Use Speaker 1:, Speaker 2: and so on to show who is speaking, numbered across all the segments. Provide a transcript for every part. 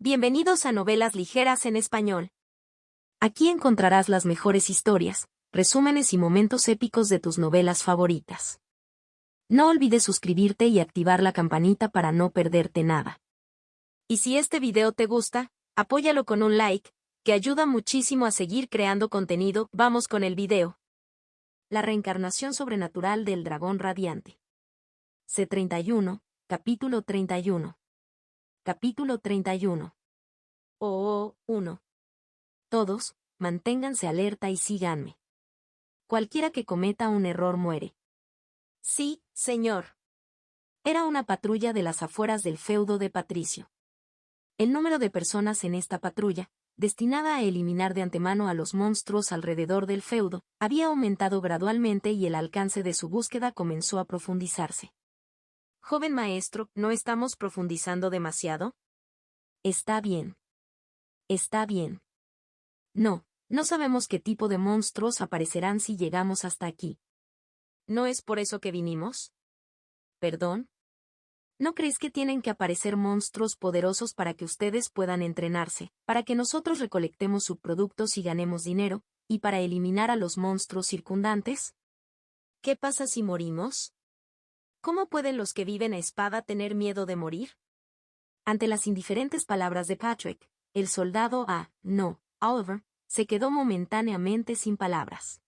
Speaker 1: Bienvenidos a Novelas Ligeras en Español. Aquí encontrarás las mejores historias, resúmenes y momentos épicos de tus novelas favoritas. No olvides suscribirte y activar la campanita para no perderte nada. Y si este video te gusta, apóyalo con un like, que ayuda muchísimo a seguir creando contenido. Vamos con el video. La reencarnación sobrenatural del dragón radiante. C31, capítulo 31. Capítulo 31. 1. Todos, manténganse alerta y síganme. Cualquiera que cometa un error muere. Sí, señor. Era una patrulla de las afueras del feudo de Patricio. El número de personas en esta patrulla, destinada a eliminar de antemano a los monstruos alrededor del feudo, había aumentado gradualmente y el alcance de su búsqueda comenzó a profundizarse. Joven maestro, ¿no estamos profundizando demasiado? Está bien. Está bien. No sabemos qué tipo de monstruos aparecerán si llegamos hasta aquí. ¿No es por eso que vinimos? ¿Perdón? ¿No crees que tienen que aparecer monstruos poderosos para que ustedes puedan entrenarse, para que nosotros recolectemos subproductos y ganemos dinero, y para eliminar a los monstruos circundantes? ¿Qué pasa si morimos? ¿Cómo pueden los que viven a espada tener miedo de morir? Ante las indiferentes palabras de Patrick, el soldado Oliver, se quedó momentáneamente sin palabras.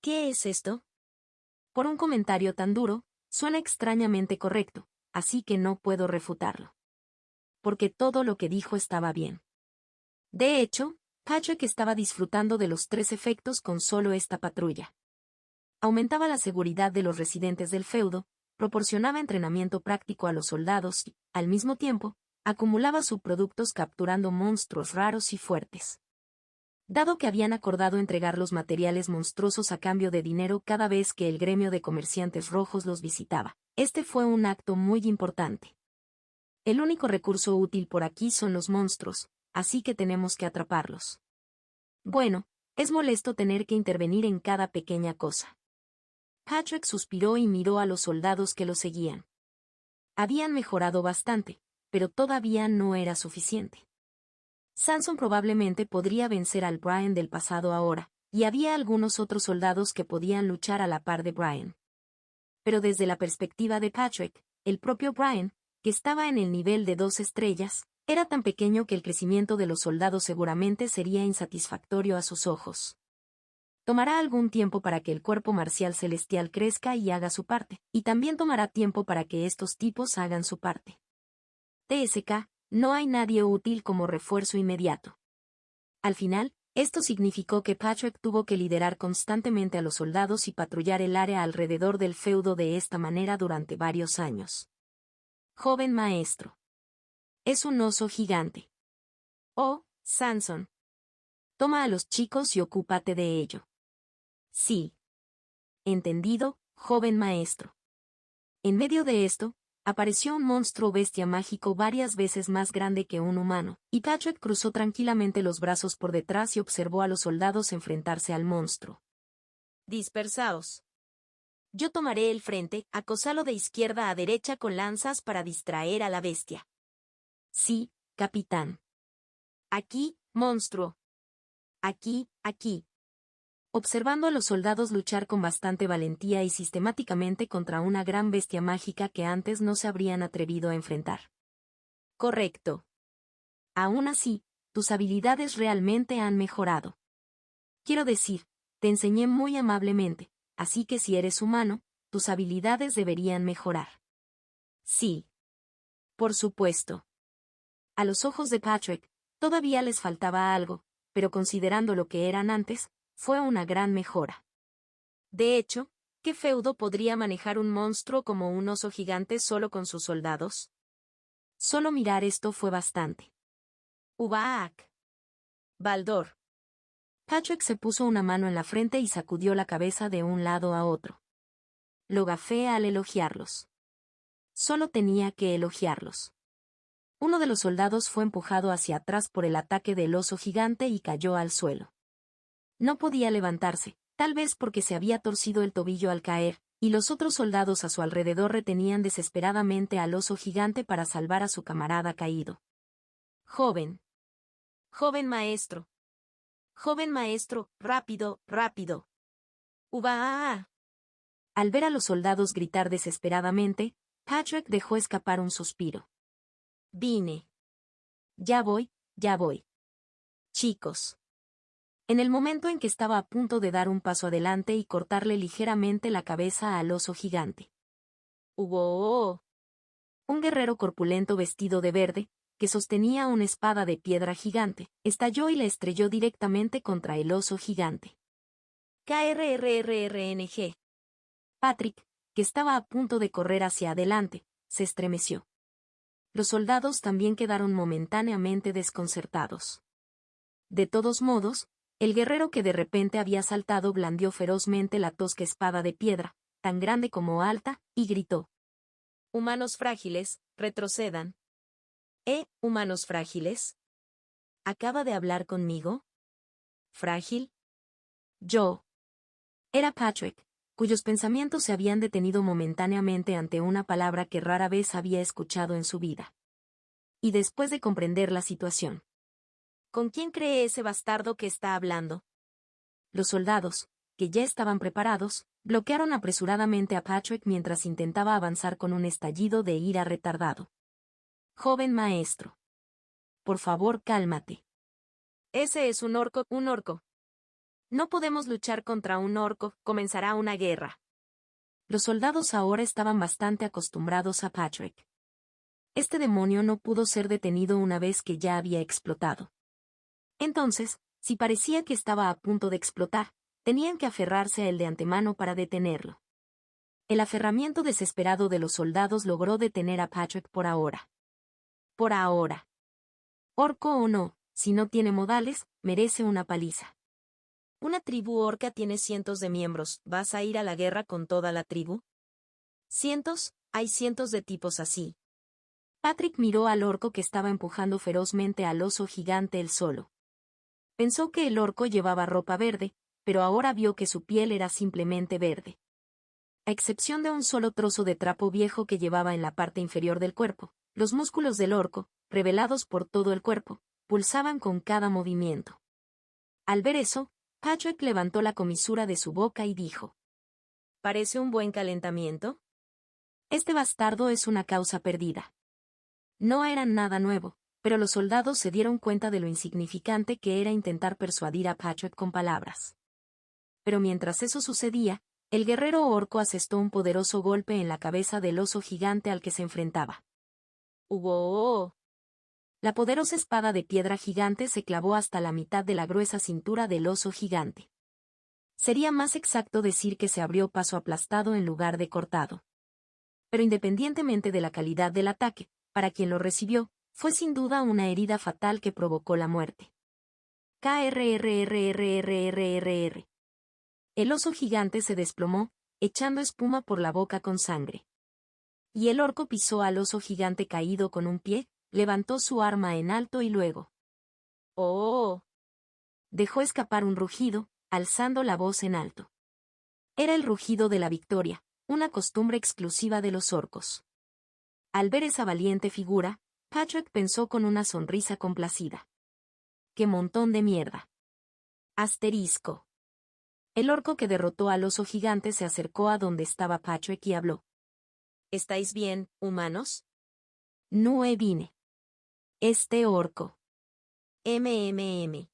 Speaker 1: ¿Qué es esto? Por un comentario tan duro, suena extrañamente correcto, así que no puedo refutarlo. Porque todo lo que dijo estaba bien. De hecho, Patrick estaba disfrutando de los 3 efectos con solo esta patrulla. Aumentaba la seguridad de los residentes del feudo, proporcionaba entrenamiento práctico a los soldados y, al mismo tiempo, acumulaba subproductos capturando monstruos raros y fuertes. Dado que habían acordado entregar los materiales monstruosos a cambio de dinero cada vez que el gremio de comerciantes rojos los visitaba, este fue un acto muy importante. El único recurso útil por aquí son los monstruos, así que tenemos que atraparlos. Bueno, es molesto tener que intervenir en cada pequeña cosa. Patrick suspiró y miró a los soldados que lo seguían. Habían mejorado bastante, pero todavía no era suficiente. Samson probablemente podría vencer al Brian del pasado ahora, y había algunos otros soldados que podían luchar a la par de Brian. Pero desde la perspectiva de Patrick, el propio Brian, que estaba en el nivel de 2 estrellas, era tan pequeño que el crecimiento de los soldados seguramente sería insatisfactorio a sus ojos. Tomará algún tiempo para que el cuerpo marcial celestial crezca y haga su parte, y también tomará tiempo para que estos tipos hagan su parte. TSK, no hay nadie útil como refuerzo inmediato. Al final, esto significó que Patrick tuvo que liderar constantemente a los soldados y patrullar el área alrededor del feudo de esta manera durante varios años. Joven maestro. Es un oso gigante. Oh, Samson. Toma a los chicos y ocúpate de ello. Sí. Entendido, joven maestro. En medio de esto, apareció un monstruo bestia mágico varias veces más grande que un humano, y Patrick cruzó tranquilamente los brazos por detrás y observó a los soldados enfrentarse al monstruo. Dispersaos. Yo tomaré el frente, acosalo de izquierda a derecha con lanzas para distraer a la bestia. Sí, capitán. Aquí, monstruo. Aquí. Observando a los soldados luchar con bastante valentía y sistemáticamente contra una gran bestia mágica que antes no se habrían atrevido a enfrentar. Correcto. Aún así, tus habilidades realmente han mejorado. Quiero decir, te enseñé muy amablemente, así que si eres humano, tus habilidades deberían mejorar. Sí. Por supuesto. A los ojos de Patrick, todavía les faltaba algo, pero considerando lo que eran antes, fue una gran mejora. De hecho, ¿qué feudo podría manejar un monstruo como un oso gigante solo con sus soldados? Solo mirar esto fue bastante. Ubaak. Baldor. Patrick se puso una mano en la frente y sacudió la cabeza de un lado a otro. Lo gafé al elogiarlos. Solo tenía que elogiarlos. Uno de los soldados fue empujado hacia atrás por el ataque del oso gigante y cayó al suelo. No podía levantarse, tal vez porque se había torcido el tobillo al caer, y los otros soldados a su alrededor retenían desesperadamente al oso gigante para salvar a su camarada caído. Joven. Joven maestro. Joven maestro, rápido, rápido. ¡Uva! Al ver a los soldados gritar desesperadamente, Patrick dejó escapar un suspiro. Vine. Ya voy, ya voy. Chicos. En el momento en que estaba a punto de dar un paso adelante y cortarle ligeramente la cabeza al oso gigante. ¡Hubo! Un guerrero corpulento vestido de verde, que sostenía una espada de piedra gigante, estalló y le estrelló directamente contra el oso gigante. KRRRRNG. Patrick, que estaba a punto de correr hacia adelante, se estremeció. Los soldados también quedaron momentáneamente desconcertados. De todos modos, el guerrero que de repente había saltado blandió ferozmente la tosca espada de piedra, tan grande como alta, y gritó. Humanos frágiles, retrocedan. ¿Humanos frágiles? ¿Acaba de hablar conmigo? ¿Frágil? Yo. Era Patrick, cuyos pensamientos se habían detenido momentáneamente ante una palabra que rara vez había escuchado en su vida. Y después de comprender la situación. ¿Con quién cree ese bastardo que está hablando? Los soldados, que ya estaban preparados, bloquearon apresuradamente a Patrick mientras intentaba avanzar con un estallido de ira retardado. Joven maestro. Por favor, cálmate. Ese es un orco, un orco. No podemos luchar contra un orco, comenzará una guerra. Los soldados ahora estaban bastante acostumbrados a Patrick. Este demonio no pudo ser detenido una vez que ya había explotado. Entonces, si parecía que estaba a punto de explotar, tenían que aferrarse a él de antemano para detenerlo. El aferramiento desesperado de los soldados logró detener a Patrick por ahora. Por ahora. Orco o no, si no tiene modales, merece una paliza. Una tribu orca tiene cientos de miembros, ¿vas a ir a la guerra con toda la tribu? ¿Cientos? Hay cientos de tipos así. Patrick miró al orco que estaba empujando ferozmente al oso gigante él solo. Pensó que el orco llevaba ropa verde, pero ahora vio que su piel era simplemente verde. A excepción de un solo trozo de trapo viejo que llevaba en la parte inferior del cuerpo, los músculos del orco, revelados por todo el cuerpo, pulsaban con cada movimiento. Al ver eso, Patrick levantó la comisura de su boca y dijo. ¿Parece un buen calentamiento? Este bastardo es una causa perdida. No era nada nuevo, pero los soldados se dieron cuenta de lo insignificante que era intentar persuadir a Patrick con palabras. Pero mientras eso sucedía, el guerrero orco asestó un poderoso golpe en la cabeza del oso gigante al que se enfrentaba. ¡Hubo! La poderosa espada de piedra gigante se clavó hasta la mitad de la gruesa cintura del oso gigante. Sería más exacto decir que se abrió paso aplastado en lugar de cortado. Pero independientemente de la calidad del ataque, para quien lo recibió, fue sin duda una herida fatal que provocó la muerte. KRRRRRRRR. El oso gigante se desplomó, echando espuma por la boca con sangre. Y el orco pisó al oso gigante caído con un pie, levantó su arma en alto y luego. ¡Oh! Dejó escapar un rugido, alzando la voz en alto. Era el rugido de la victoria, una costumbre exclusiva de los orcos. Al ver esa valiente figura, Patrick pensó con una sonrisa complacida. ¡Qué montón de mierda! Asterisco. El orco que derrotó al oso gigante se acercó a donde estaba Patrick y habló. ¿Estáis bien, humanos? No vine. Este orco. MMM.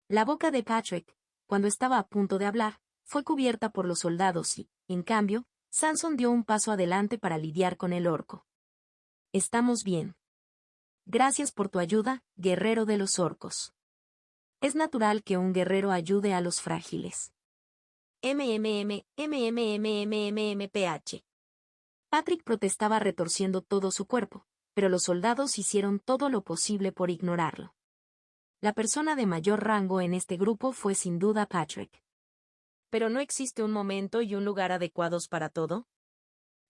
Speaker 1: La boca de Patrick, cuando estaba a punto de hablar, fue cubierta por los soldados y, en cambio, Samson dio un paso adelante para lidiar con el orco. Estamos bien. Gracias por tu ayuda, guerrero de los orcos. Es natural que un guerrero ayude a los frágiles. MMM. Patrick protestaba retorciendo todo su cuerpo, pero los soldados hicieron todo lo posible por ignorarlo. La persona de mayor rango en este grupo fue sin duda Patrick. ¿Pero no existe un momento y un lugar adecuados para todo?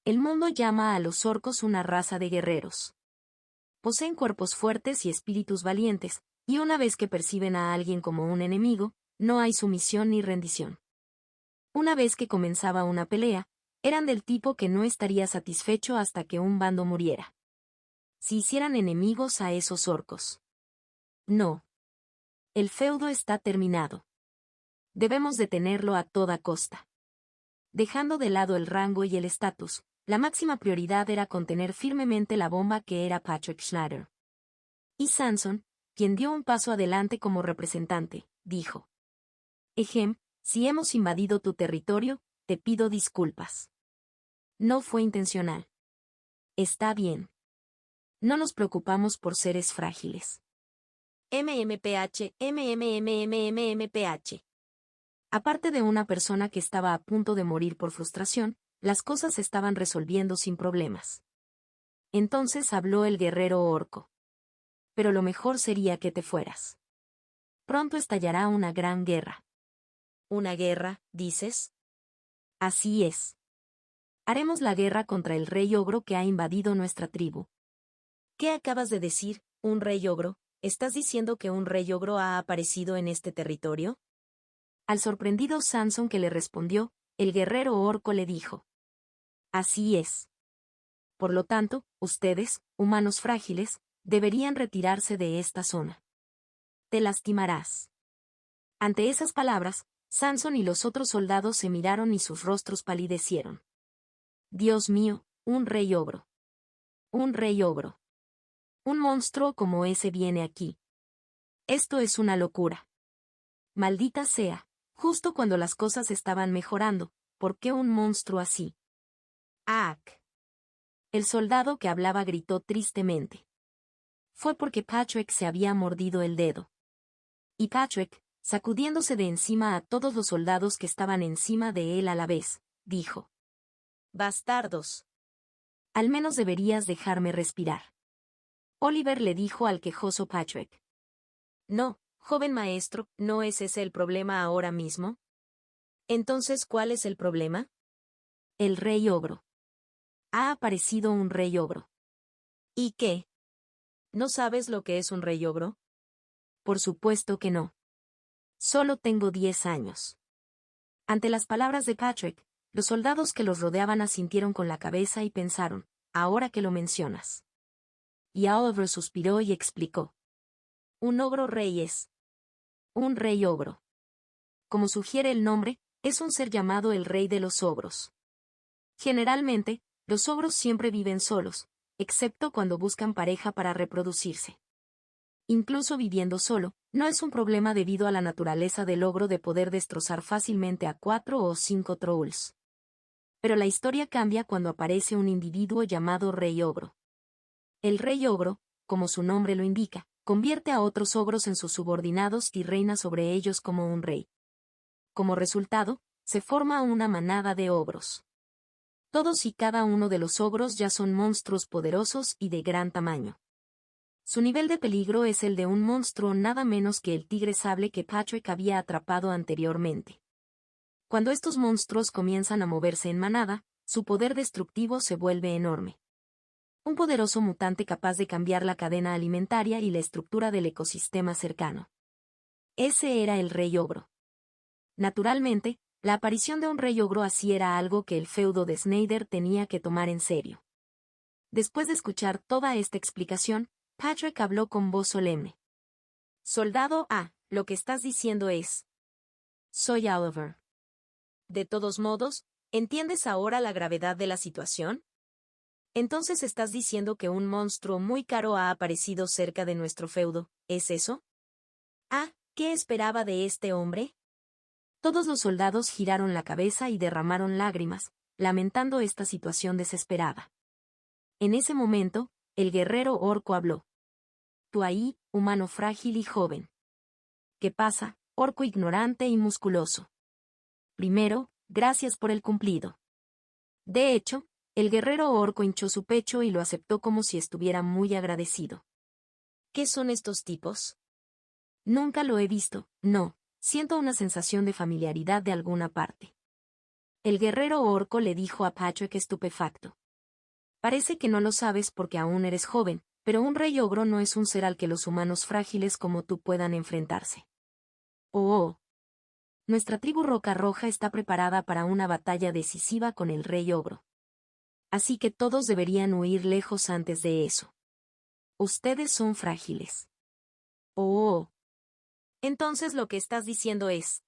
Speaker 1: El mundo llama a los orcos una raza de guerreros. Poseen cuerpos fuertes y espíritus valientes, y una vez que perciben a alguien como un enemigo, no hay sumisión ni rendición. Una vez que comenzaba una pelea, eran del tipo que no estaría satisfecho hasta que un bando muriera. Si hicieran enemigos a esos orcos. No. El feudo está terminado. Debemos detenerlo a toda costa. Dejando de lado el rango y el estatus, la máxima prioridad era contener firmemente la bomba que era Patrick Schneider. Y Sanson, quien dio un paso adelante como representante, dijo: Ejem, si hemos invadido tu territorio, te pido disculpas. No fue intencional. Está bien. No nos preocupamos por seres frágiles. MMPH. Aparte de una persona que estaba a punto de morir por frustración, las cosas se estaban resolviendo sin problemas. Entonces habló el guerrero orco. Pero lo mejor sería que te fueras. Pronto estallará una gran guerra. ¿Una guerra, dices? Así es. Haremos la guerra contra el rey ogro que ha invadido nuestra tribu. ¿Qué acabas de decir, un rey ogro? ¿Estás diciendo que un rey ogro ha aparecido en este territorio? Al sorprendido Sanson que le respondió, el guerrero orco le dijo: Así es. Por lo tanto, ustedes, humanos frágiles, deberían retirarse de esta zona. Te lastimarás. Ante esas palabras, Sanson y los otros soldados se miraron y sus rostros palidecieron. Dios mío, un rey ogro. Un rey ogro. Un monstruo como ese viene aquí. Esto es una locura. Maldita sea. Justo cuando las cosas estaban mejorando, ¿por qué un monstruo así? ¡Ack! El soldado que hablaba gritó tristemente. Fue porque Patrick se había mordido el dedo. Y Patrick, sacudiéndose de encima a todos los soldados que estaban encima de él a la vez, dijo: Bastardos. Al menos deberías dejarme respirar. Oliver le dijo al quejoso Patrick. No, joven maestro, ¿no es ese el problema ahora mismo? Entonces, ¿cuál es el problema? El rey ogro. Ha aparecido un rey ogro. ¿Y qué? ¿No sabes lo que es un rey ogro? Por supuesto que no. Solo tengo 10 años. Ante las palabras de Patrick, los soldados que los rodeaban asintieron con la cabeza y pensaron, ahora que lo mencionas. Y Oliver suspiró y explicó. Un ogro rey es. Un rey ogro. Como sugiere el nombre, es un ser llamado el rey de los ogros. Generalmente, los ogros siempre viven solos, excepto cuando buscan pareja para reproducirse. Incluso viviendo solo, no es un problema debido a la naturaleza del ogro de poder destrozar fácilmente a 4 o 5 trolls. Pero la historia cambia cuando aparece un individuo llamado rey ogro. El rey ogro, como su nombre lo indica, convierte a otros ogros en sus subordinados y reina sobre ellos como un rey. Como resultado, se forma una manada de ogros. Todos y cada uno de los ogros ya son monstruos poderosos y de gran tamaño. Su nivel de peligro es el de un monstruo nada menos que el tigre sable que Patrick había atrapado anteriormente. Cuando estos monstruos comienzan a moverse en manada, su poder destructivo se vuelve enorme. Un poderoso mutante capaz de cambiar la cadena alimentaria y la estructura del ecosistema cercano. Ese era el rey ogro. Naturalmente, la aparición de un rey ogro así era algo que el feudo de Schneider tenía que tomar en serio. Después de escuchar toda esta explicación, Patrick habló con voz solemne. Soldado A, lo que estás diciendo es... Soy Oliver. De todos modos, ¿entiendes ahora la gravedad de la situación? Entonces estás diciendo que un monstruo muy caro ha aparecido cerca de nuestro feudo, ¿es eso? Ah, ¿qué esperaba de este hombre? Todos los soldados giraron la cabeza y derramaron lágrimas, lamentando esta situación desesperada. En ese momento, el guerrero orco habló. Tú ahí, humano frágil y joven. ¿Qué pasa, orco ignorante y musculoso? Primero, gracias por el cumplido. De hecho, el guerrero orco hinchó su pecho y lo aceptó como si estuviera muy agradecido. ¿Qué son estos tipos? Nunca lo he visto, no, siento una sensación de familiaridad de alguna parte. El guerrero orco le dijo a Patrick estupefacto. Parece que no lo sabes porque aún eres joven, pero un rey ogro no es un ser al que los humanos frágiles como tú puedan enfrentarse. Oh. Nuestra tribu Roca Roja está preparada para una batalla decisiva con el rey ogro. Así que todos deberían huir lejos antes de eso. Ustedes son frágiles. Oh. Entonces lo que estás diciendo es...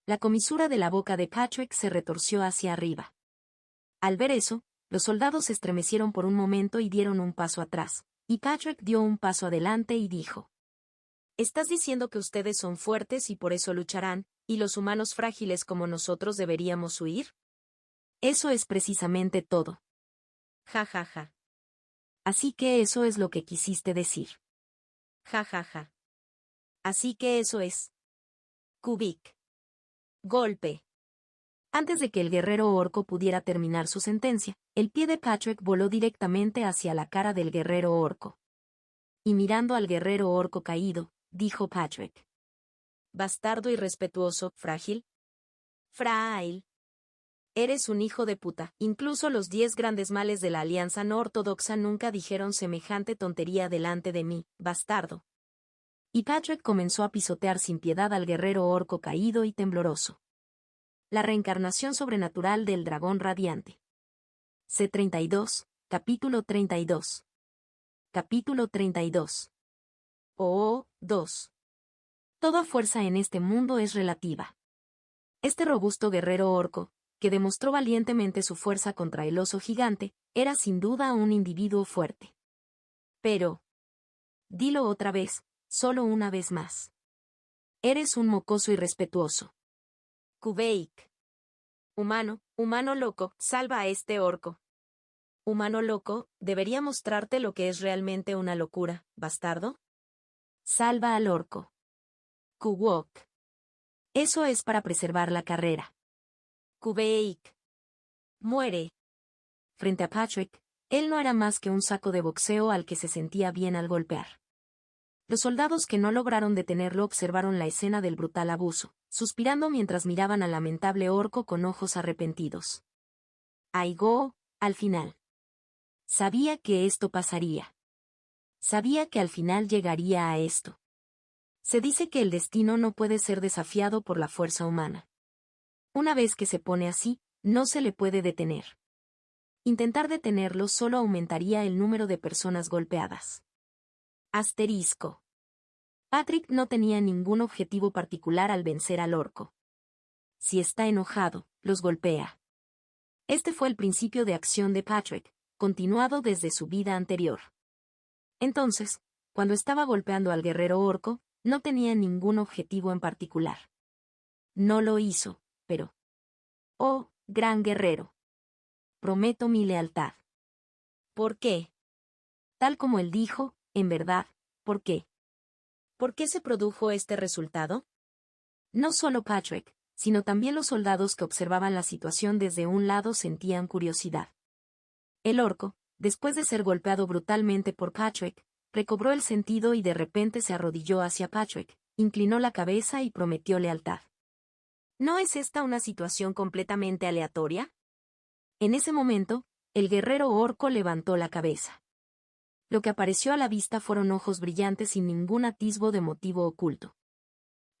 Speaker 1: La comisura de la boca de Patrick se retorció hacia arriba. Al ver eso, los soldados se estremecieron por un momento y dieron un paso atrás, y Patrick dio un paso adelante y dijo: ¿Estás diciendo que ustedes son fuertes y por eso lucharán, y los humanos frágiles como nosotros deberíamos huir? Eso es precisamente todo. Ja ja ja. Así que eso es lo que quisiste decir. Ja ja ja. Así que eso es. Kubik. Golpe. Antes de que el guerrero orco pudiera terminar su sentencia, el pie de Patrick voló directamente hacia la cara del guerrero orco. Y mirando al guerrero orco caído, dijo Patrick: Bastardo irrespetuoso, frágil. Frail. Eres un hijo de puta. Incluso los 10 grandes males de la Alianza No Ortodoxa nunca dijeron semejante tontería delante de mí, bastardo. Y Patrick comenzó a pisotear sin piedad al guerrero orco caído y tembloroso. La reencarnación sobrenatural del dragón radiante. C32, capítulo 32. Capítulo 32. Oh, 2. Toda fuerza en este mundo es relativa. Este robusto guerrero orco, que demostró valientemente su fuerza contra el oso gigante, era sin duda un individuo fuerte. Pero... Dilo otra vez, solo una vez más. Eres un mocoso irrespetuoso. Kubeik. Humano loco, salva a este orco. Humano loco, debería mostrarte lo que es realmente una locura, bastardo. Salva al orco. Kuwok. Eso es para preservar la carrera. Kubeik. Muere. Frente a Patrick, él no era más que un saco de boxeo al que se sentía bien al golpear. Los soldados que no lograron detenerlo observaron la escena del brutal abuso, suspirando mientras miraban al lamentable orco con ojos arrepentidos. Aigo, al final. Sabía que esto pasaría. Sabía que al final llegaría a esto. Se dice que el destino no puede ser desafiado por la fuerza humana. Una vez que se pone así, no se le puede detener. Intentar detenerlo solo aumentaría el número de personas golpeadas. Asterisco. Patrick no tenía ningún objetivo particular al vencer al orco. Si está enojado, los golpea. Este fue el principio de acción de Patrick, continuado desde su vida anterior. Entonces, cuando estaba golpeando al guerrero orco, no tenía ningún objetivo en particular. No lo hizo, pero... Oh, gran guerrero. Prometo mi lealtad. ¿Por qué? Tal como él dijo, en verdad, ¿por qué? ¿Por qué se produjo este resultado? No solo Patrick, sino también los soldados que observaban la situación desde un lado sentían curiosidad. El orco, después de ser golpeado brutalmente por Patrick, recobró el sentido y de repente se arrodilló hacia Patrick, inclinó la cabeza y prometió lealtad. ¿No es esta una situación completamente aleatoria? En ese momento, el guerrero orco levantó la cabeza. Lo que apareció a la vista fueron ojos brillantes sin ningún atisbo de motivo oculto.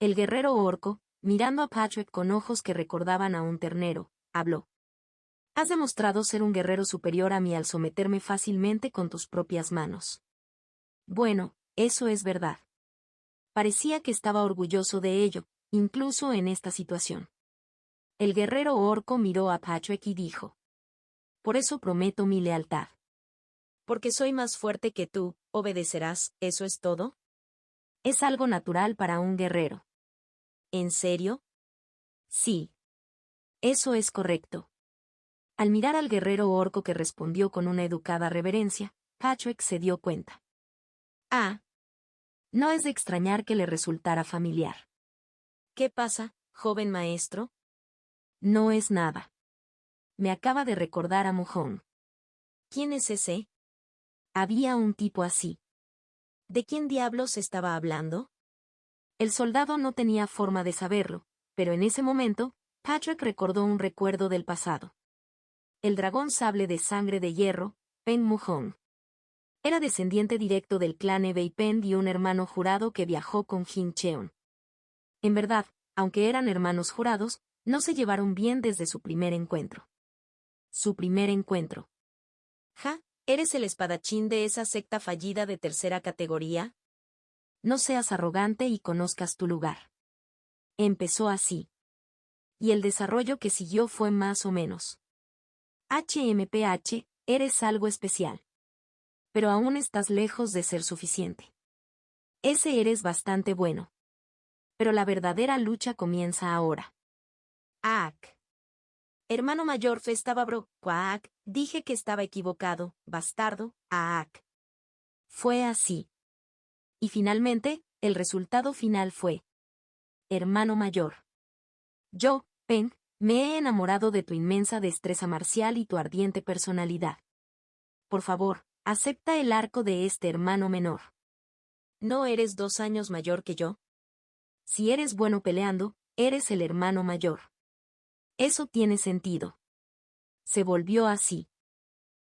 Speaker 1: El guerrero orco, mirando a Patrick con ojos que recordaban a un ternero, habló. Has demostrado ser un guerrero superior a mí al someterme fácilmente con tus propias manos. Bueno, eso es verdad. Parecía que estaba orgulloso de ello, incluso en esta situación. El guerrero orco miró a Patrick y dijo: Por eso prometo mi lealtad. Porque soy más fuerte que tú, obedecerás, ¿eso es todo? Es algo natural para un guerrero. ¿En serio? Sí. Eso es correcto. Al mirar al guerrero orco que respondió con una educada reverencia, Patrick se dio cuenta. Ah. No es de extrañar que le resultara familiar. ¿Qué pasa, joven maestro? No es nada. Me acaba de recordar a Mojón. ¿Quién es ese? Había un tipo así. ¿De quién diablos estaba hablando? El soldado no tenía forma de saberlo, pero en ese momento, Patrick recordó un recuerdo del pasado. El dragón sable de sangre de hierro, Pen Mujong. Era descendiente directo del clan Ebei Pen y un hermano jurado que viajó con Jin Cheon. En verdad, aunque eran hermanos jurados, no se llevaron bien desde su primer encuentro. Su primer encuentro. ¿Ja? ¿Eres el espadachín de esa secta fallida de tercera categoría? No seas arrogante y conozcas tu lugar. Empezó así. Y el desarrollo que siguió fue más o menos. HMPH, eres algo especial. Pero aún estás lejos de ser suficiente. Ese eres bastante bueno. Pero la verdadera lucha comienza ahora. Aak. Hermano mayor estaba Quack, dije que estaba equivocado, bastardo, Aak. Fue así. Y finalmente, el resultado final fue. Hermano mayor. Yo, Peng, me he enamorado de tu inmensa destreza marcial y tu ardiente personalidad. Por favor, acepta el arco de este hermano menor. ¿No eres 2 años mayor que yo? Si eres bueno peleando, eres el hermano mayor. Eso tiene sentido. Se volvió así.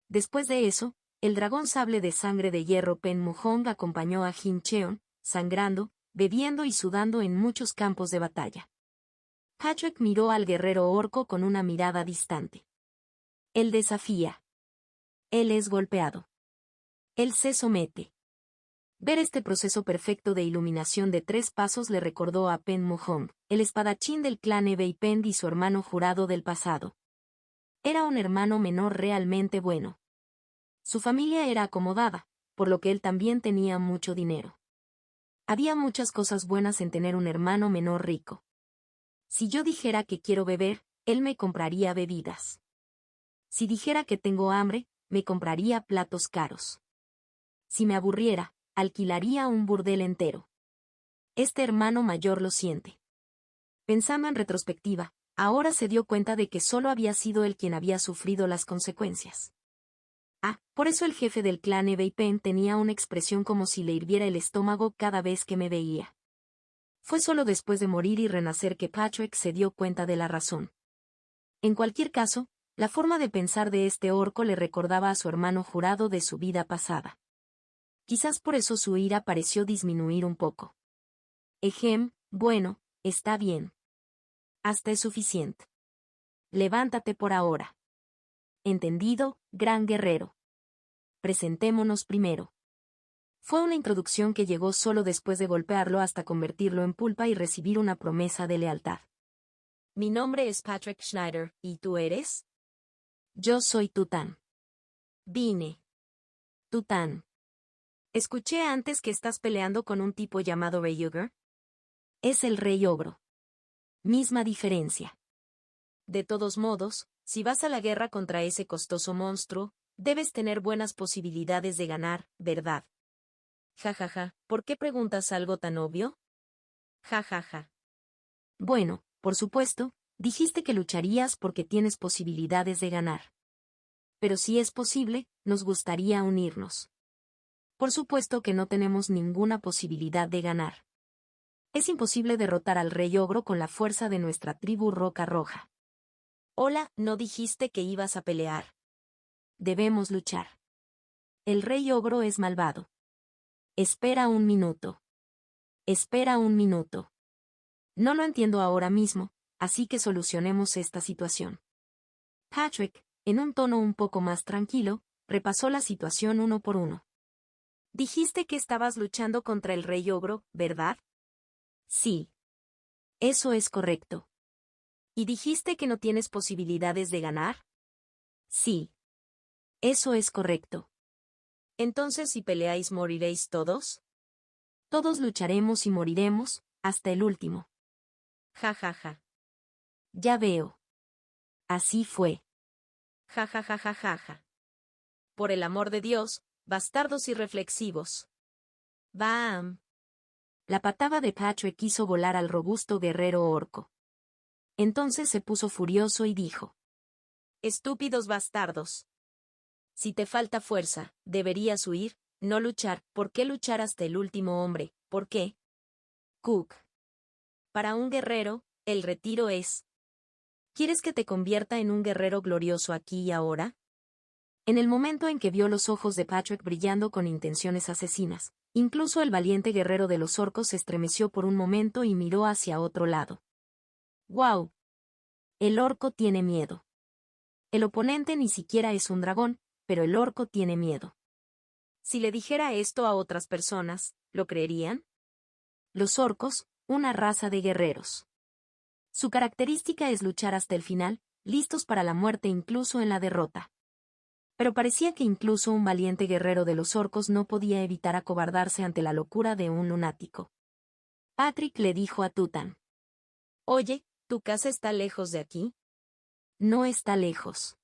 Speaker 1: Después de eso, el dragón sable de sangre de hierro Pen Mujong acompañó a Jin Cheon, sangrando, bebiendo y sudando en muchos campos de batalla. Patrick miró al guerrero orco con una mirada distante. Él desafía. Él es golpeado. Él se somete. Ver este proceso perfecto de iluminación de 3 pasos le recordó a Pen Mujong, el espadachín del clan Ebei Pen y su hermano jurado del pasado. Era un hermano menor realmente bueno. Su familia era acomodada, por lo que él también tenía mucho dinero. Había muchas cosas buenas en tener un hermano menor rico. Si yo dijera que quiero beber, él me compraría bebidas. Si dijera que tengo hambre, me compraría platos caros. Si me aburriera, alquilaría un burdel entero. Este hermano mayor lo siente. Pensando en retrospectiva, ahora se dio cuenta de que solo había sido él quien había sufrido las consecuencias. Por eso el jefe del clan Ebei Pen tenía una expresión como si le hirviera el estómago cada vez que me veía. Fue solo después de morir y renacer que Patrick se dio cuenta de la razón. En cualquier caso, la forma de pensar de este orco le recordaba a su hermano jurado de su vida pasada. Quizás por eso su ira pareció disminuir un poco. Bueno, está bien. Hasta es suficiente. Levántate por ahora. Entendido, gran guerrero. Presentémonos primero. Fue una introducción que llegó solo después de golpearlo hasta convertirlo en pulpa y recibir una promesa de lealtad. Mi nombre es Patrick Schneider, ¿y tú eres? Yo soy Tután. Vine. Tután. Escuché antes que estás peleando con un tipo llamado Rey Ogre. Es el Rey Ogro. Misma diferencia. De todos modos, si vas a la guerra contra ese costoso monstruo, debes tener buenas posibilidades de ganar, ¿verdad? Jajaja, ¿por qué preguntas algo tan obvio? Jajaja. Bueno, por supuesto, dijiste que lucharías porque tienes posibilidades de ganar. Pero si es posible, nos gustaría unirnos. Por supuesto que no tenemos ninguna posibilidad de ganar. Es imposible derrotar al Rey Ogro con la fuerza de nuestra tribu Roca Roja. Hola, ¿no dijiste que ibas a pelear? Debemos luchar. El Rey Ogro es malvado. Espera un minuto. Espera un minuto. No lo entiendo ahora mismo, así que solucionemos esta situación. Patrick, en un tono un poco más tranquilo, repasó la situación uno por uno. Dijiste que estabas luchando contra el Rey Ogro, ¿verdad? Sí. Eso es correcto. ¿Y dijiste que no tienes posibilidades de ganar? Sí. Eso es correcto. Entonces, si peleáis, ¿moriréis todos? Todos lucharemos y moriremos, hasta el último. Ja ja ja. Ya veo. Así fue. Ja ja ja ja ja ja. Por el amor de Dios, bastardos irreflexivos. ¡Bam! La patada de Patrick hizo volar al robusto guerrero orco. Entonces se puso furioso y dijo: Estúpidos bastardos. Si te falta fuerza, deberías huir, no luchar. ¿Por qué luchar hasta el último hombre? ¿Por qué? Cook. Para un guerrero, el retiro es... ¿Quieres que te convierta en un guerrero glorioso aquí y ahora? En el momento en que vio los ojos de Patrick brillando con intenciones asesinas, incluso el valiente guerrero de los orcos se estremeció por un momento y miró hacia otro lado. ¡Guau! El orco tiene miedo. El oponente ni siquiera es un dragón, pero el orco tiene miedo. Si le dijera esto a otras personas, ¿lo creerían? Los orcos, una raza de guerreros. Su característica es luchar hasta el final, listos para la muerte incluso en la derrota. Pero parecía que incluso un valiente guerrero de los orcos no podía evitar acobardarse ante la locura de un lunático. Patrick le dijo a Tutan. Oye, ¿tu casa está lejos de aquí? No está lejos.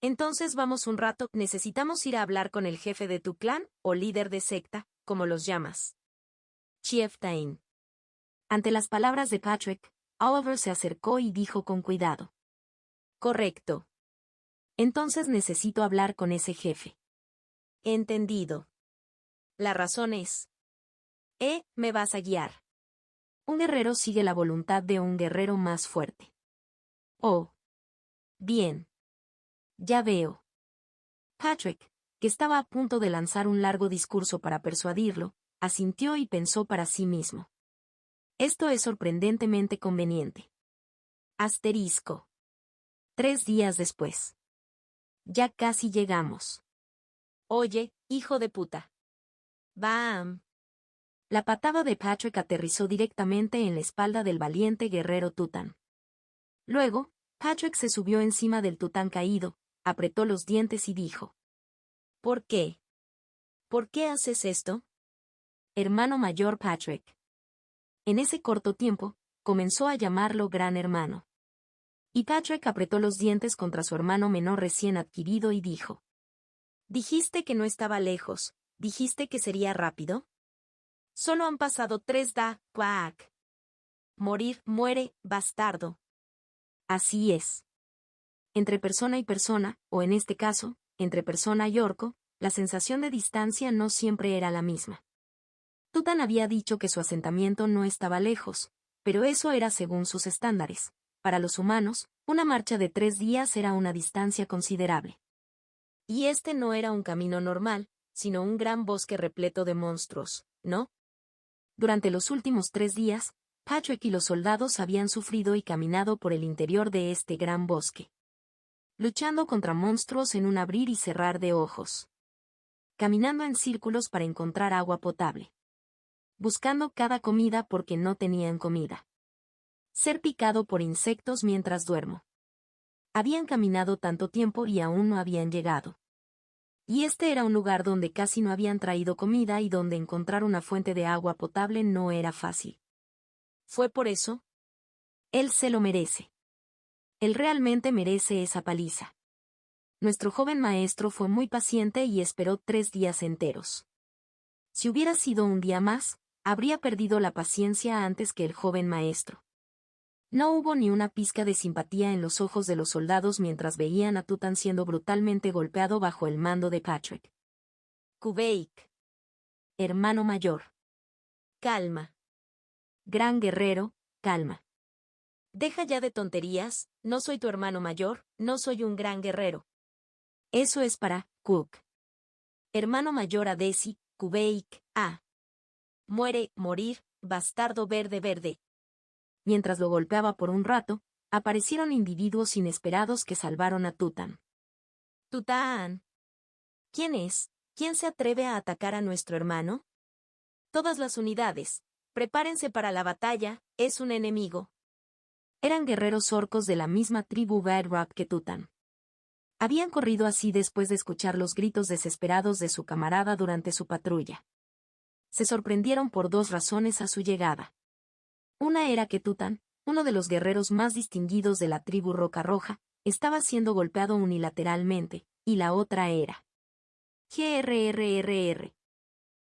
Speaker 1: Entonces vamos un rato, necesitamos ir a hablar con el jefe de tu clan, o líder de secta, como los llamas. Chieftain. Ante las palabras de Patrick, Oliver se acercó y dijo con cuidado. Correcto. Entonces necesito hablar con ese jefe. Entendido. La razón es. Me vas a guiar. Un guerrero sigue la voluntad de un guerrero más fuerte. Oh. Bien. Ya veo. Patrick, que estaba a punto de lanzar un largo discurso para persuadirlo, asintió y pensó para sí mismo. Esto es sorprendentemente conveniente. Asterisco. 3 días después. Ya casi llegamos. Oye, hijo de puta. Bam. La patada de Patrick aterrizó directamente en la espalda del valiente guerrero Tutan. Luego, Patrick se subió encima del Tután caído, apretó los dientes y dijo. ¿Por qué? ¿Por qué haces esto? Hermano mayor Patrick. En ese corto tiempo, comenzó a llamarlo Gran Hermano. Y Patrick apretó los dientes contra su hermano menor recién adquirido y dijo. Dijiste que no estaba lejos, dijiste que sería rápido. Solo han pasado 3 quack. Morir, muere, bastardo. Así es. Entre persona y persona, o en este caso, entre persona y orco, la sensación de distancia no siempre era la misma. Tutan había dicho que su asentamiento no estaba lejos, pero eso era según sus estándares. Para los humanos, una marcha de 3 días era una distancia considerable. Y este no era un camino normal, sino un gran bosque repleto de monstruos, ¿no? Durante los últimos 3 días, Patrick y los soldados habían sufrido y caminado por el interior de este gran bosque. Luchando contra monstruos en un abrir y cerrar de ojos. Caminando en círculos para encontrar agua potable. Buscando cada comida porque no tenían comida. Ser picado por insectos mientras duermo. Habían caminado tanto tiempo y aún no habían llegado. Y este era un lugar donde casi no habían traído comida y donde encontrar una fuente de agua potable no era fácil. ¿Fue por eso? Él se lo merece. Él realmente merece esa paliza. Nuestro joven maestro fue muy paciente y esperó 3 días enteros. Si hubiera sido un día más, habría perdido la paciencia antes que el joven maestro. No hubo ni una pizca de simpatía en los ojos de los soldados mientras veían a Tutan siendo brutalmente golpeado bajo el mando de Patrick. Kubeik. Hermano mayor. Calma. Gran guerrero, calma. Deja ya de tonterías, no soy tu hermano mayor, no soy un gran guerrero. Eso es para Cook. Hermano mayor a Desi, Kubeik, Muere, morir, bastardo verde verde. Mientras lo golpeaba por un rato, aparecieron individuos inesperados que salvaron a Tutan. Tután. ¿Quién es? ¿Quién se atreve a atacar a nuestro hermano? Todas las unidades. Prepárense para la batalla, es un enemigo. Eran guerreros orcos de la misma tribu Bad Rock que Tutan. Habían corrido así después de escuchar los gritos desesperados de su camarada durante su patrulla. Se sorprendieron por 2 razones a su llegada. Una era que Tutan, uno de los guerreros más distinguidos de la tribu Roca Roja, estaba siendo golpeado unilateralmente, y la otra era. GRRRR.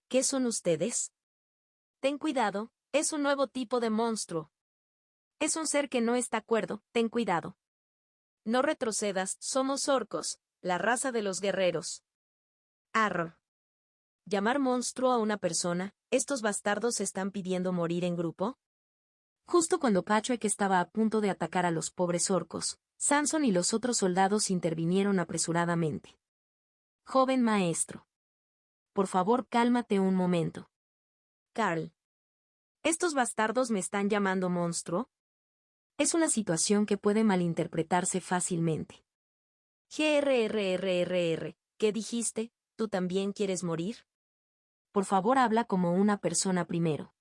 Speaker 1: ¿Qué son ustedes? Ten cuidado, es un nuevo tipo de monstruo. Es un ser que no está cuerdo, ten cuidado. No retrocedas, somos orcos, la raza de los guerreros. Arr. ¿Llamar monstruo a una persona? ¿Estos bastardos están pidiendo morir en grupo? Justo cuando Patrick estaba a punto de atacar a los pobres orcos, Samson y los otros soldados intervinieron apresuradamente. Joven maestro. Por favor, cálmate un momento. Carl. ¿Estos bastardos me están llamando monstruo? Es una situación que puede malinterpretarse fácilmente. GRRRRR, ¿qué dijiste? ¿Tú también quieres morir? Por favor, habla como una persona primero.